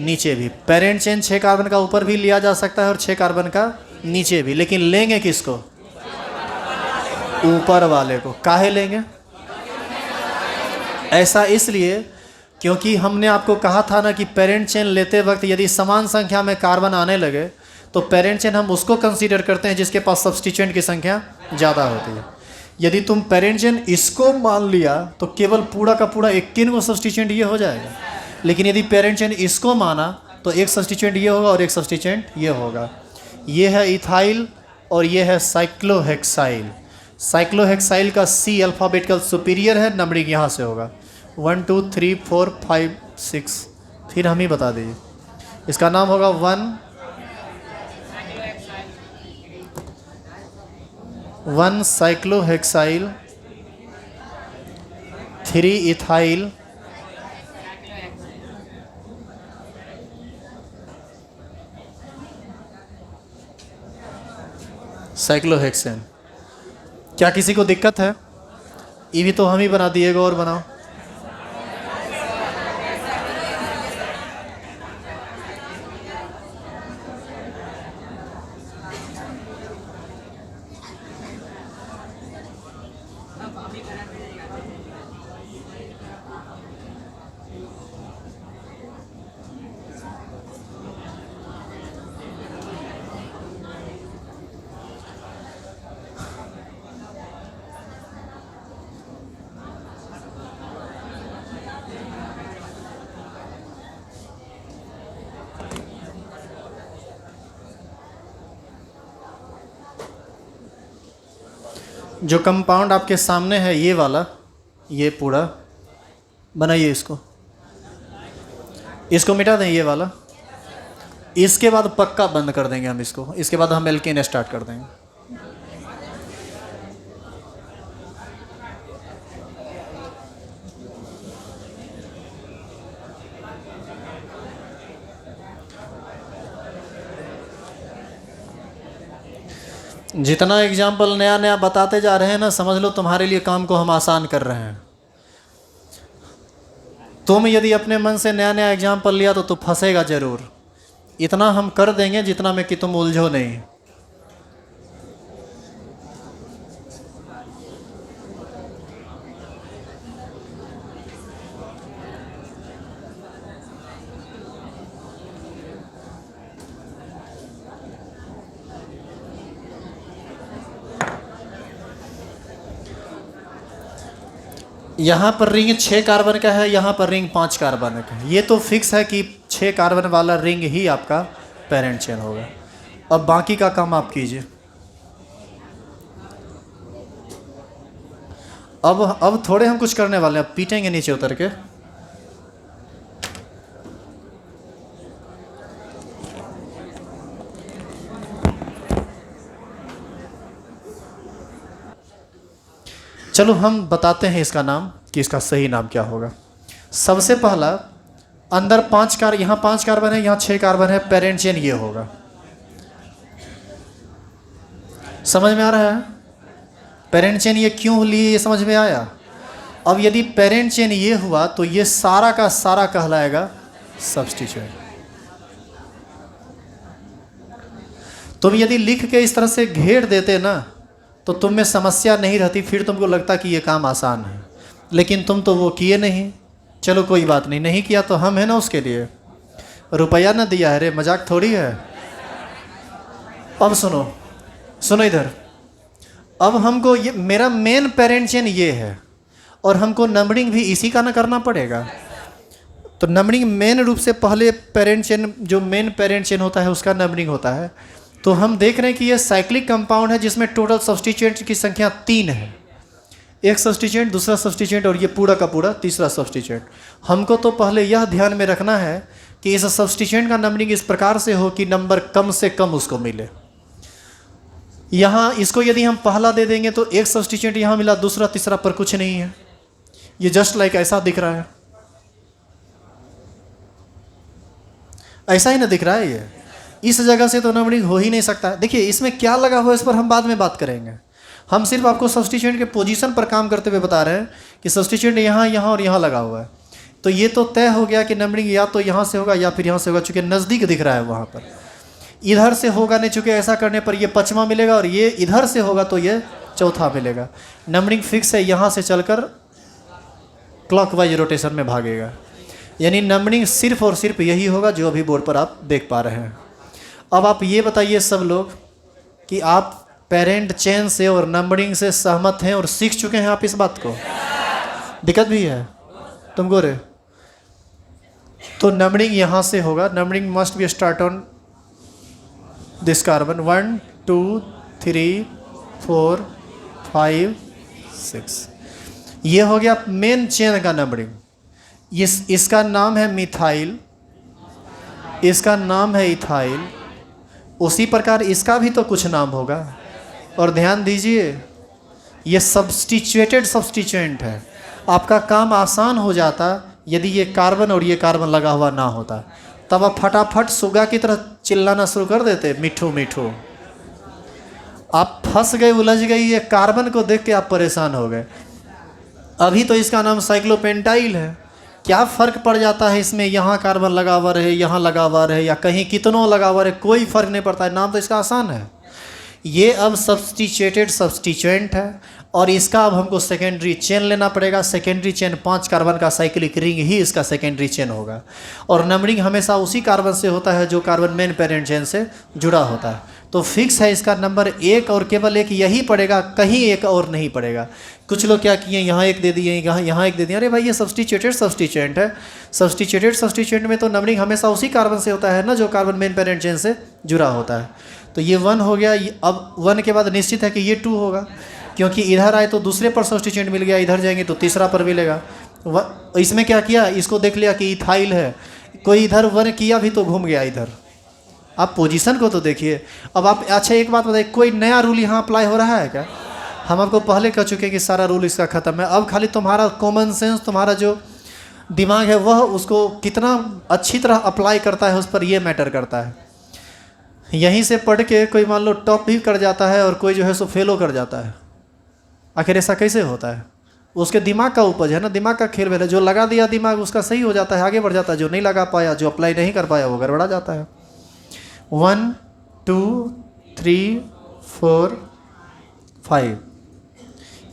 [SPEAKER 1] नीचे भी। पेरेंट चेन 6 कार्बन का ऊपर भी लिया जा सकता है और 6 कार्बन का नीचे भी, लेकिन लेंगे किसको? ऊपर वाले को। काहे लेंगे? ऐसा इसलिए क्योंकि हमने आपको कहा था ना कि पेरेंट चेन लेते वक्त यदि समान संख्या में कार्बन आने लगे तो पेरेंट चेन हम उसको कंसीडर करते हैं जिसके पास सब्स्टिट्यूएंट की संख्या ज़्यादा होती है। यदि तुम पेरेंट चेन इसको मान लिया तो केवल पूरा का पूरा 21 को सब्स्टिट्यूएंट ये हो जाएगा। लेकिन यदि पेरेंट चेन इसको माना तो एक सब्स्टिट्यूएंट ये होगा और एक सब्स्टिट्यूएंट ये होगा। ये है इथाइल और ये है साइक्लोहेक्साइल। साइक्लोहेक्साइल का C अल्फ़ाबेटिकल सुपीरियर है, नंबरिंग यहाँ से होगा 1 2 3 4 5 6। फिर हम ही बता दीजिए। इसका नाम होगा 1 साइक्लोहेक्साइल, 3 इथाइल, साइक्लोहेक्सेन। क्या किसी को दिक्कत है? ये भी तो हम ही बना दिएगा, और बनाओ। जो कंपाउंड आपके सामने है ये वाला, ये पूरा बनाइए। इसको मिटा दें ये वाला। इसके बाद पक्का बंद कर देंगे हम इसको। इसके बाद हम एल्केन स्टार्ट कर देंगे। जितना एग्जाम्पल नया नया बताते जा रहे हैं ना, समझ लो तुम्हारे लिए काम को हम आसान कर रहे हैं। तुम यदि अपने मन से नया नया एग्जाम्पल लिया तो तू फंसेगा जरूर। इतना हम कर देंगे जितना में कि तुम उलझो नहीं। यहाँ पर रिंग 6 कार्बन का है, यहाँ पर रिंग 5 कार्बन का है। ये तो फिक्स है कि 6 कार्बन वाला रिंग ही आपका पेरेंट चेन होगा। अब बाकी का काम आप कीजिए। अब थोड़े हम कुछ करने वाले हैं, अब पीटेंगे नीचे उतर के। चलो हम बताते हैं इसका नाम कि इसका सही नाम क्या होगा। सबसे पहला, अंदर 5 कार्बन, यहाँ 5 कार्बन है, यहाँ 6 कार्बन है, पेरेंट चेन ये होगा। समझ में आ रहा है? पेरेंट चेन ये क्यों लिए, ये समझ में आया? अब यदि पेरेंट चेन ये हुआ तो ये सारा का सारा कहलाएगा सब्स्टिट्यूएंट। तुम यदि लिख के इस तरह से घेर देते ना तो तुम में समस्या नहीं रहती, फिर तुमको लगता कि ये काम आसान है, लेकिन तुम तो वो किए नहीं। चलो कोई बात नहीं, नहीं किया तो हम है ना उसके लिए, रुपया ना दिया है रे, मजाक थोड़ी है। अब सुनो सुनो इधर, अब हमको ये मेरा मेन पेरेंट चेन ये है और हमको नंबरिंग भी इसी का ना करना पड़ेगा। तो नंबरिंग मेन रूप से पहले पेरेंट चेन, जो मेन पेरेंट चेन होता है उसका नंबरिंग होता है। तो हम देख रहे हैं कि ये साइक्लिक कंपाउंड है जिसमें टोटल सब्स्टिट्यूएंट की संख्या 3 है। एक सब्स्टिट्यूएंट, दूसरा सब्स्टिट्यूएंट और ये पूरा का पूरा तीसरा सब्स्टिट्यूएंट। हमको तो पहले यह ध्यान में रखना है कि इस सब्स्टिट्यूएंट का नंबरिंग इस प्रकार से हो कि नंबर कम से कम उसको मिले। यहाँ इसको यदि हम पहला दे देंगे तो एक सब्स्टिट्यूएंट यहाँ मिला, दूसरा तीसरा पर कुछ नहीं है। ये जस्ट लाइक ऐसा दिख रहा है, ऐसा ही ना दिख रहा है। ये इस जगह से तो नंबरिंग हो ही नहीं सकता। देखिए इसमें क्या लगा हुआ है, इस पर हम बाद में बात करेंगे। हम सिर्फ आपको सब्स्टिट्यूएंट के पोजीशन पर काम करते हुए बता रहे हैं कि सब्स्टिट्यूएंट यहाँ यहाँ और यहाँ लगा हुआ है। तो ये तो तय हो गया कि नंबरिंग या तो यहाँ से होगा या फिर यहाँ से होगा, चूँकि नज़दीक दिख रहा है वहाँ पर। इधर से होगा नहीं, चूँकि ऐसा करने पर ये 5वां मिलेगा, और ये इधर से होगा तो ये 4था मिलेगा। नंबरिंग फिक्स है, यहाँ से चलकर क्लॉकवाइज रोटेशन में भागेगा। यानी नंबरिंग सिर्फ और सिर्फ यही होगा जो अभी बोर्ड पर आप देख पा रहे हैं। अब आप ये बताइए सब लोग कि आप पेरेंट चेन से और नंबरिंग से सहमत हैं और सीख चुके हैं आप इस बात को? दिक्कत भी है तुमको रे? तो नंबरिंग यहाँ से होगा। Numbering must be start on this carbon, 1 2 3 4 5 6। ये हो गया मेन चेन का नंबरिंग। इसका नाम है मिथाइल, इसका नाम है इथाइल। उसी प्रकार इसका भी तो कुछ नाम होगा। और ध्यान दीजिए, ये सब्स्टिट्यूएंट है। आपका काम आसान हो जाता यदि ये कार्बन और ये कार्बन लगा हुआ ना होता, तब आप फटाफट सुगा की तरह चिल्लाना शुरू कर देते, मिठू मिठू। आप फंस गए, उलझ गई, ये कार्बन को देख के आप परेशान हो गए। अभी तो इसका नाम साइक्लोपेंटाइल है। क्या फ़र्क पड़ जाता है इसमें, यहाँ कार्बन लगा हुआ रहे, यहाँ लगा हुआ रहे, या कहीं कितनों लगा हुआ रहे, कोई फ़र्क नहीं पड़ता है। नाम तो इसका आसान है। ये अब सब्स्टिट्यूएंट है और इसका अब हमको सेकेंडरी चेन लेना पड़ेगा। सेकेंडरी चेन 5 कार्बन का साइक्लिक रिंग ही इसका सेकेंडरी चेन होगा। और नंबरिंग हमेशा उसी कार्बन से होता है जो कार्बन मेन पेरेंट चेन से जुड़ा होता है। तो फिक्स है इसका नंबर 1 और केवल 1 यही पड़ेगा, कहीं एक और नहीं पड़ेगा। कुछ लोग क्या किए, यहाँ 1 दे दिए, यहाँ 1 दे दिए। अरे भाई ये सब्स्टिट्यूएंट है। सब्स्टिट्यूएंट में तो नंबरिंग हमेशा उसी कार्बन से होता है ना जो कार्बन मेन पेरेंट चेन से जुड़ा होता है। तो ये 1 हो गया। अब 1 के बाद निश्चित है कि ये 2 होगा, क्योंकि इधर आए तो दूसरे पर सब्स्टिट्यूएंट मिल गया, इधर जाएंगे तो तीसरा पर मिलेगा। इसमें क्या किया, इसको देख लिया कि इथाइल है, कोई इधर 1 किया भी तो घूम गया इधर। आप पोजीशन को तो देखिए। अब आप अच्छा एक बात बताइए, कोई नया रूल यहाँ अप्लाई हो रहा है क्या? हम आपको पहले कह चुके हैं कि सारा रूल इसका ख़त्म है। अब खाली तुम्हारा कॉमन सेंस, तुम्हारा जो दिमाग है वह उसको कितना अच्छी तरह अप्लाई करता है, उस पर यह मैटर करता है। यहीं से पढ़ के कोई मान लो टॉप भी कर जाता है और कोई जो है सो फेलो कर जाता है। आखिर ऐसा कैसे होता है? उसके दिमाग का उपज है ना, दिमाग का खेल है। जो लगा दिया दिमाग उसका सही हो जाता है, आगे बढ़ जाता है। जो नहीं लगा पाया, जो अप्लाई नहीं कर पाया, वो गड़बड़ा जाता है। 1 2 3 4 5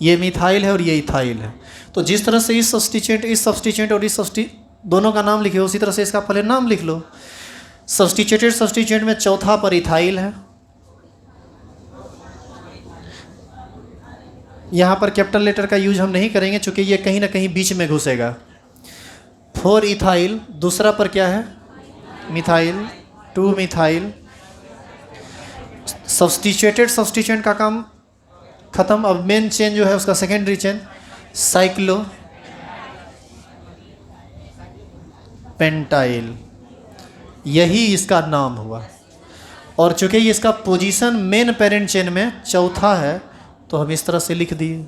[SPEAKER 1] ये मिथाइल है और ये इथाइल है। तो जिस तरह से इस सब्स्टिट्यूएंट और इस दोनों का नाम लिखे, उसी तरह से इसका पहले नाम लिख लो। सब्स्टिट्यूएंट में चौथा पर इथाइल है, यहाँ पर कैपिटल लेटर का यूज हम नहीं करेंगे चूँकि ये कहीं ना कहीं बीच में घुसेगा। 4 इथाइल, दूसरा पर क्या है मिथाइल, 2 मिथाइल। सब्स्टिट्यूटेड सब्स्टिट्यूएंट का काम खत्म। अब मेन चेन जो है उसका सेकेंडरी चेन साइक्लो पेंटाइल, यही इसका नाम हुआ। और चूंकि ये इसका पोजीशन मेन पेरेंट चेन में चौथा है तो हम इस तरह से लिख दिए,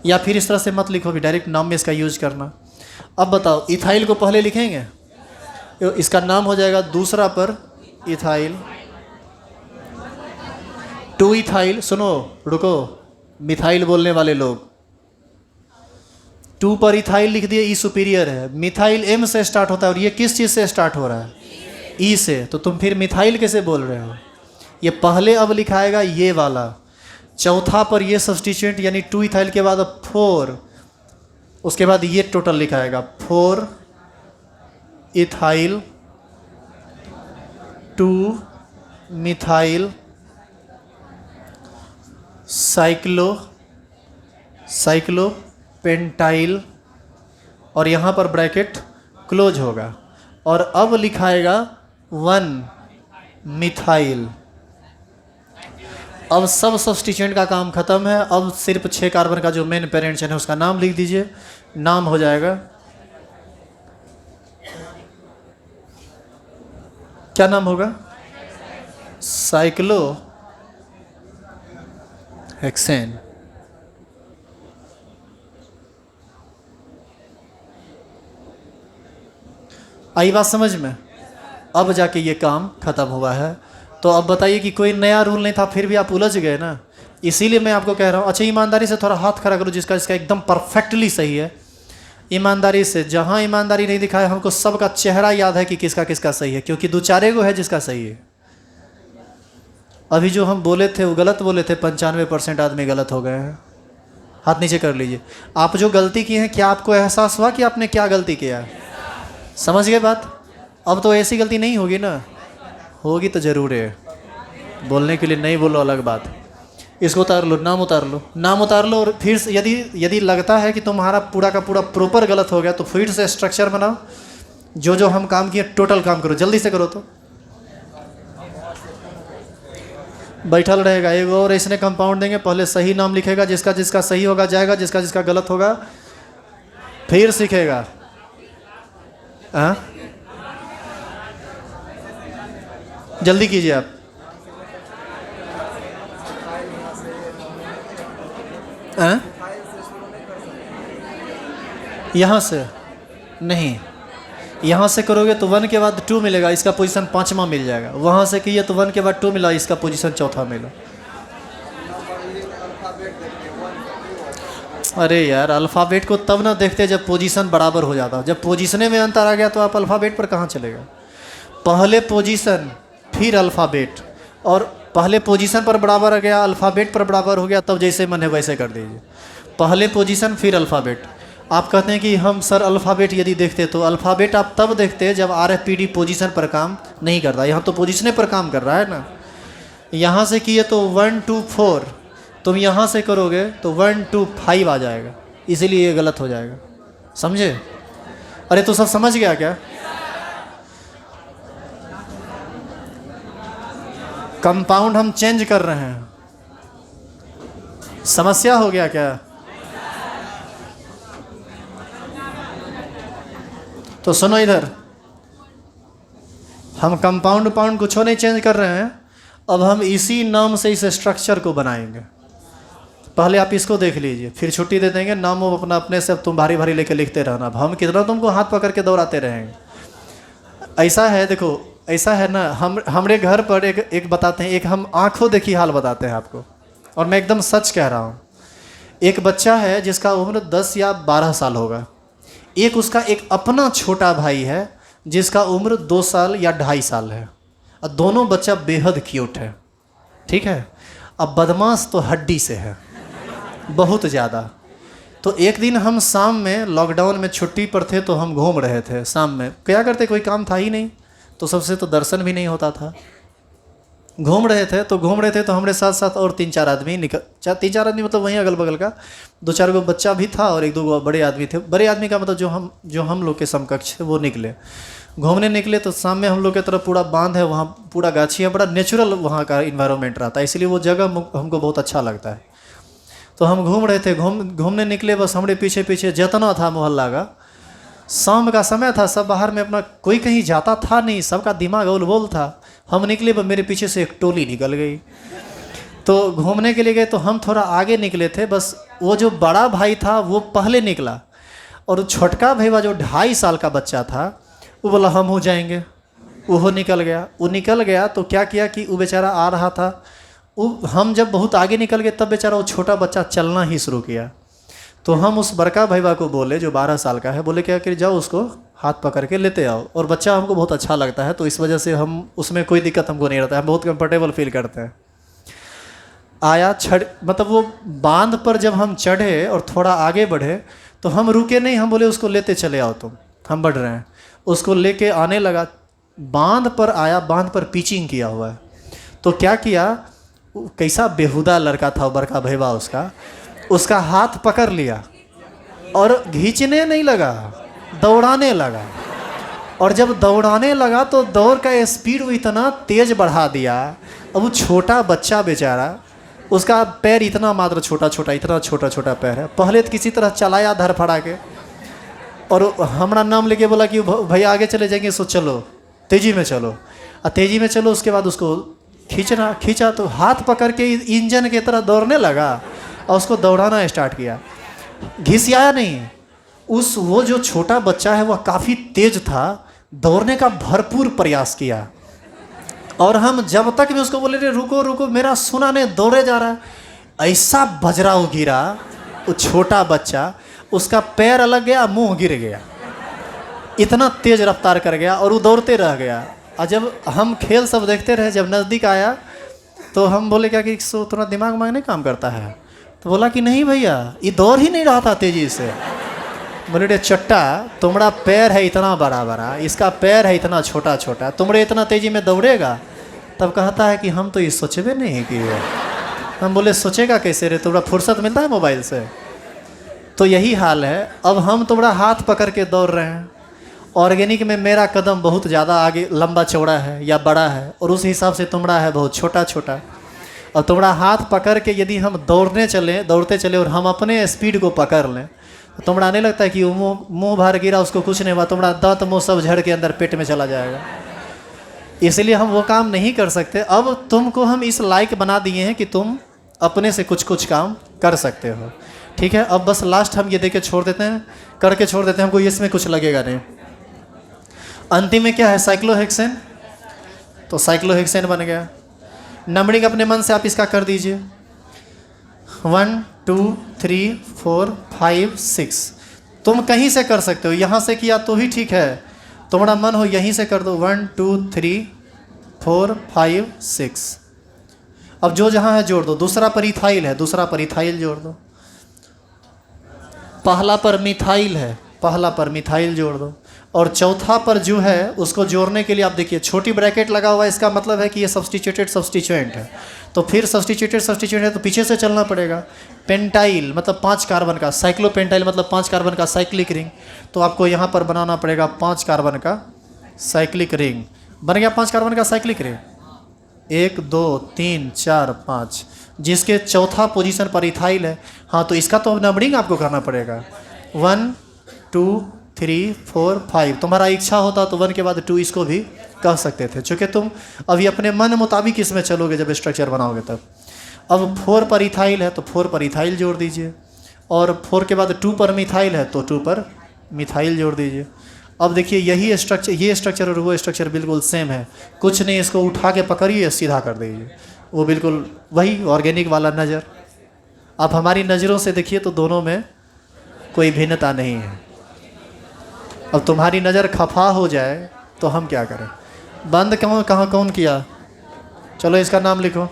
[SPEAKER 1] या फिर इस तरह से मत लिखो भी, डायरेक्ट नाम में इसका यूज करना। अब बताओ इथाइल को पहले लिखेंगे, इसका नाम हो जाएगा दूसरा पर इथाइल, 2 इथाइल। सुनो रुको, मिथाइल बोलने वाले लोग, 2 पर इथाइल लिख दिए, ई सुपीरियर है। मिथाइल एम से स्टार्ट होता है और ये किस चीज़ से स्टार्ट हो रहा है, ई से, तो तुम फिर मिथाइल कैसे बोल रहे हो। ये पहले अब लिखाएगा ये वाला, चौथा पर ये सब्स्टिट्यूएंट यानी 2 इथाइल के बाद अब 4, उसके बाद ये टोटल लिखाएगा 4 इथाइल 2 मिथाइल साइक्लो पेंटाइल, और यहाँ पर ब्रैकेट क्लोज होगा। और अब लिखाएगा 1 मिथाइल। अब सब सब्स्टिट्यूएंट का काम खत्म है। अब सिर्फ 6 कार्बन का जो मेन पेरेंट चेन है उसका नाम लिख दीजिए। नाम हो जाएगा, क्या नाम होगा, साइक्लो हेक्सेन। आई बात समझ में। अब जाके ये काम खत्म हुआ है। तो अब बताइए कि कोई नया रूल नहीं था फिर भी आप उलझ गए ना, इसीलिए मैं आपको कह रहा हूँ। अच्छा ईमानदारी से थोड़ा हाथ खड़ा करो जिसका इसका एकदम परफेक्टली सही है। ईमानदारी से, जहाँ ईमानदारी नहीं दिखाए, हमको सबका चेहरा याद है कि किसका किसका सही है, क्योंकि 2-4 गो है जिसका सही है। अभी जो हम बोले थे वो गलत बोले थे, 95% आदमी गलत हो गए हैं। हाथ नीचे कर लीजिए। आप जो गलती की हैं, क्या आपको एहसास हुआ कि आपने क्या गलती किया है? समझ गए बात? अब तो ऐसी गलती नहीं होगी ना, होगी तो ज़रूर है, बोलने के लिए नहीं बोलो अलग बात। इसको उतार लो, नाम उतार लो, नाम उतार लो। और फिर से यदि लगता है कि तुम्हारा पूरा का पूरा प्रॉपर गलत हो गया तो फिर से स्ट्रक्चर बनाओ। जो जो हम काम किए टोटल काम करो, जल्दी से करो। तो बैठल रहेगा एगो और इसने कंपाउंड देंगे, पहले सही नाम लिखेगा, जिसका जिसका सही होगा जाएगा, जिसका जिसका गलत होगा फिर सीखेगा। हाँ जल्दी कीजिए आप। यहाँ से नहीं, यहाँ से करोगे तो 1 के बाद 2 मिलेगा, इसका पोजीशन 5वां मिल जाएगा। वहाँ से किए तो 1 के बाद 2 मिला, इसका पोजीशन 4था मिला। अरे यार अल्फ़ाबेट को तब ना देखते जब पोजीशन बराबर हो जाता। जब पोजीशने में अंतर आ गया तो आप अल्फ़ाबेट पर कहाँ चलेगा। पहले पोजीशन फिर अल्फ़ाबेट, और पहले पोजीशन पर बराबर आ गया, अल्फ़ाबेट पर बराबर हो गया, तब जैसे मन है वैसे कर दीजिए। पहले पोजीशन फिर अल्फ़ाबेट। आप कहते हैं कि हम सर अल्फ़ाबेट यदि देखते तो अल्फ़ाबेट आप तब देखते जब RFPD पोजीशन पर काम नहीं करता। यहाँ तो पोजीशने पर काम कर रहा है ना। यहाँ से किए तो 1 2 4, तुम यहाँ से करोगे तो 1 2 5 आ जाएगा, इसीलिए ये गलत हो जाएगा। समझे? अरे तो सब समझ गया क्या? कंपाउंड हम चेंज कर रहे हैं, समस्या हो गया क्या? तो सुनो इधर, हम कंपाउंड कुछ नहीं चेंज कर रहे हैं। अब हम इसी नाम से इस स्ट्रक्चर को बनाएंगे। पहले आप इसको देख लीजिए, फिर छुट्टी दे देंगे। नाम वो अपना अपने से अब तुम भारी भारी लेके लिखते रहना। अब हम कितना तुमको हाथ पकड़ के दौड़ाते रहेंगे। ऐसा है, देखो ऐसा है ना, हमारे घर पर एक बताते हैं, एक हम आंखों देखी हाल बताते हैं आपको, और मैं एकदम सच कह रहा हूँ। एक बच्चा है जिसका उम्र 10 या 12 साल होगा। एक उसका एक अपना छोटा भाई है जिसका उम्र 2 साल या 2.5 साल है। और दोनों बच्चा बेहद क्यूट है, ठीक है। अब बदमाश तो हड्डी से है, बहुत ज़्यादा। तो एक दिन हम शाम में लॉकडाउन में छुट्टी पर थे, तो हम घूम रहे थे। शाम में क्या करते, कोई काम था ही नहीं, तो सबसे तो दर्शन भी नहीं होता था। घूम रहे थे तो हमारे साथ साथ और 3-4 आदमी निकल, 3-4 आदमी मतलब वहीं अगल बगल का 2-4 गो बच्चा भी था और 1-2 बड़े आदमी थे। बड़े आदमी का मतलब जो हम लोग के समकक्ष है वो निकले, घूमने निकले। तो सामने हम लोग की तरफ पूरा बांध है, वहाँ पूरा गाछी है, बड़ा नेचुरल वहाँ का इन्वायरमेंट रहता है, इसलिए वो जगह हमको बहुत अच्छा लगता है। तो हम घूम रहे थे, घूमने निकले, बस हमारे पीछे पीछे जितना था मोहल्ला का। शाम का समय था, सब बाहर में अपना, कोई कहीं जाता था नहीं, सबका दिमाग गोल बोल था। हम निकले, बस मेरे पीछे से एक टोली निकल गई। तो घूमने के लिए गए तो हम थोड़ा आगे निकले थे, बस वो जो बड़ा भाई था वो पहले निकला, और छोटका भैया जो 2.5 साल का बच्चा था वो बोला हम हो जाएंगे, वो निकल गया। तो क्या किया कि वो बेचारा आ रहा था, हम जब बहुत आगे निकल गए तब बेचारा वो छोटा बच्चा चलना ही शुरू किया। तो हम उस बड़का भैया को बोले जो 12 साल का है, बोले क्या कि जाओ उसको हाथ पकड़ के लेते आओ। और बच्चा हमको बहुत अच्छा लगता है, तो इस वजह से हम उसमें कोई दिक्कत हमको नहीं रहता है, हम बहुत कंफर्टेबल फील करते हैं। आया मतलब वो बांध पर जब हम चढ़े और थोड़ा आगे बढ़े तो हम रुके नहीं, हम बोले उसको लेते चले आओ तुम, हम बढ़ रहे हैं। उसको लेके आने लगा, बांध पर आया, बांध पर पिचिंग किया हुआ है। तो क्या किया, कैसा बेहुदा लड़का था बड़का भैया, उसका हाथ पकड़ लिया और खींचने नहीं लगा, दौड़ाने लगा। और जब दौड़ाने लगा तो दौड़ का स्पीड वो इतना तेज बढ़ा दिया। अब वो छोटा बच्चा बेचारा, उसका पैर इतना मात्र इतना छोटा छोटा पैर है। पहले तो किसी तरह चलाया धड़फड़ा के, और हमारा नाम लेके बोला कि भैया आगे चले जाएंगे, सो चलो तेज़ी में चलो, और तेज़ी में चलो। उसके बाद उसको खींचा तो हाथ पकड़ के इंजन की तरह दौड़ने लगा और उसको दौड़ाना स्टार्ट किया। घिसियाया नहीं, वो जो छोटा बच्चा है वह काफ़ी तेज था, दौड़ने का भरपूर प्रयास किया। और हम जब तक भी उसको बोले रे रुको रुको, मेरा सुना नहीं, दौड़े जा रहा है। ऐसा बजराव गिरा वो छोटा बच्चा, उसका पैर अलग गया, मुंह गिर गया, इतना तेज रफ्तार कर गया, और वो दौड़ते रह गया। और जब हम खेल सब देखते रहे, जब नज़दीक आया तो हम बोले क्या कि सो थोड़ा दिमाग नहीं काम करता है। तो बोला कि नहीं भैया, ये दौड़ ही नहीं रहा था तेज़ी से। बोले रे चट्टा, तुम्हारा पैर है इतना बड़ा बड़ा, इसका पैर है इतना छोटा छोटा, तुम्हारे इतना तेज़ी में दौड़ेगा? तब कहता है कि हम तो ये सोचबे नहीं किए। हम बोले सोचेगा कैसे रे, तुम्हारा फुर्सत मिलता है मोबाइल से? तो यही हाल है, अब हम तुम्हारा हाथ पकड़ के दौड़ रहे हैं। ऑर्गेनिक में मेरा कदम बहुत ज़्यादा आगे लंबा चौड़ा है या बड़ा है, और उस हिसाब से तुम्हारा है बहुत छोटा छोटा। और तुम्हारा हाथ पकड़ के यदि हम दौड़ते चले और हम अपने स्पीड को पकड़ लें, तो तुम्हारा नहीं लगता है कि वो मुँह भर गिरा, उसको कुछ नहीं हुआ, तुम्हारा दांत मुँह सब झड़ के अंदर पेट में चला जाएगा। इसलिए हम वो काम नहीं कर सकते। अब तुमको हम इस लायक बना दिए हैं कि तुम अपने से कुछ काम कर सकते हो, ठीक है? अब बस लास्ट हम ये दे के छोड़ देते हैं, करके छोड़ देते हैं, हमको इसमें कुछ लगेगा नहीं। अंतिम में क्या है? साइक्लोहेक्सेन। तो साइक्लोहेक्सेन बन गया। नंबरिंग अपने मन से आप इसका कर दीजिए, 1 2 3 4 5 6। तुम कहीं से कर सकते हो, यहाँ से किया तो ही ठीक है, तुम्हारा मन हो यहीं से कर दो, 1 2 3 4 5 6। अब जो जहाँ है जोड़ दो। दूसरा पर इथाइल है, दूसरा पर इथाइल जोड़ दो। पहला पर मिथाइल है, पहला पर मिथाइल जोड़ दो। और चौथा पर जो है उसको जोड़ने के लिए आप देखिए छोटी ब्रैकेट लगा हुआ है, इसका मतलब है कि ये सब्स्टिट्यूटेड सब्स्टिट्यूएंट है। तो फिर सब्स्टिट्यूटेड सब्स्टिट्यूएंट है तो पीछे से चलना पड़ेगा। पेंटाइल मतलब 5 कार्बन का, साइक्लोपेंटाइल मतलब 5 कार्बन का साइक्लिक रिंग, तो आपको यहाँ पर बनाना पड़ेगा 5 कार्बन का साइक्लिक रिंग। बन गया 5 कार्बन का साइक्लिक रिंग, 1 2 3 4 5, जिसके चौथा पोजीशन पर इथाइल है। हाँ, तो इसका तो नंबरिंग आपको करना पड़ेगा, 1 2 3 4 5। तुम्हारा इच्छा होता तो 1 के बाद 2 इसको भी कह सकते थे, चूँकि तुम अभी अपने मन मुताबिक इसमें चलोगे जब स्ट्रक्चर बनाओगे तब। अब 4 पर इथाइल है तो 4 पर इथाइल जोड़ दीजिए, और 4 के बाद 2 पर मिथाइल है तो 2 पर मिथाइल जोड़ दीजिए। अब देखिए यही स्ट्रक्चर, ये स्ट्रक्चर और वो स्ट्रक्चर बिल्कुल सेम है, कुछ नहीं, इसको उठा के पकड़िए सीधा कर दीजिए, वो बिल्कुल वही ऑर्गेनिक वाला नज़र। आप हमारी नज़रों से देखिए तो दोनों में कोई भिन्नता नहीं है। अब तुम्हारी नज़र खफा हो जाए तो हम क्या करें? बंद कहाँ कौन किया? चलो इसका नाम लिखो,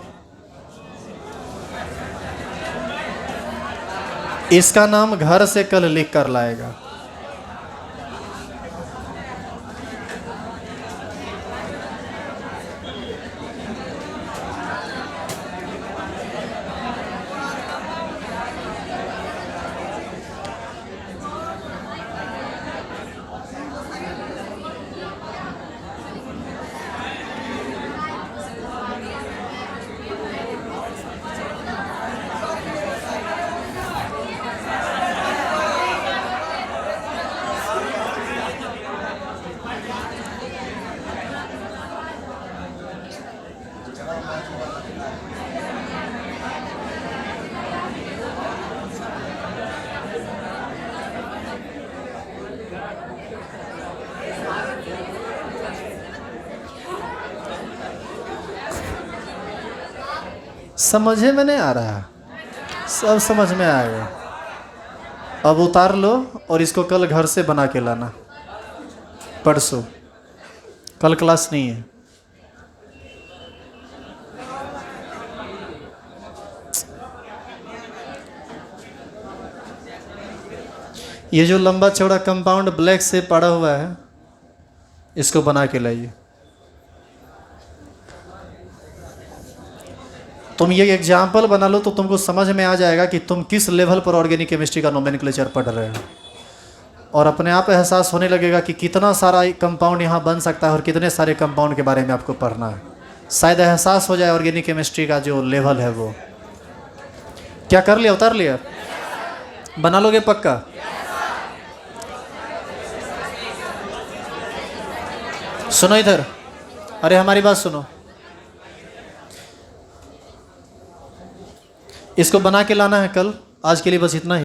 [SPEAKER 1] इसका नाम घर से कल लिख कर लाएगा। समझे में नहीं आ रहा, सब समझ में आएगा। अब उतार लो और इसको कल घर से बना के लाना, परसों, कल क्लास नहीं है। ये जो लंबा चौड़ा कंपाउंड ब्लैक से पड़ा हुआ है, इसको बना के लाइए। तुम ये एग्जाम्पल बना लो तो तुमको समझ में आ जाएगा कि तुम किस लेवल पर ऑर्गेनिक केमिस्ट्री का नोमेनक्लेचर पढ़ रहे हो, और अपने आप एहसास होने लगेगा कि कितना सारा कंपाउंड यहाँ बन सकता है और कितने सारे कंपाउंड के बारे में आपको पढ़ना है। शायद एहसास हो जाए ऑर्गेनिक केमिस्ट्री का जो लेवल है वो। क्या कर लिया, उतार लिया? बना लोगे पक्का? सुनो इधर, अरे हमारी बात सुनो, इसको बना के लाना है कल। आज के लिए बस इतना ही।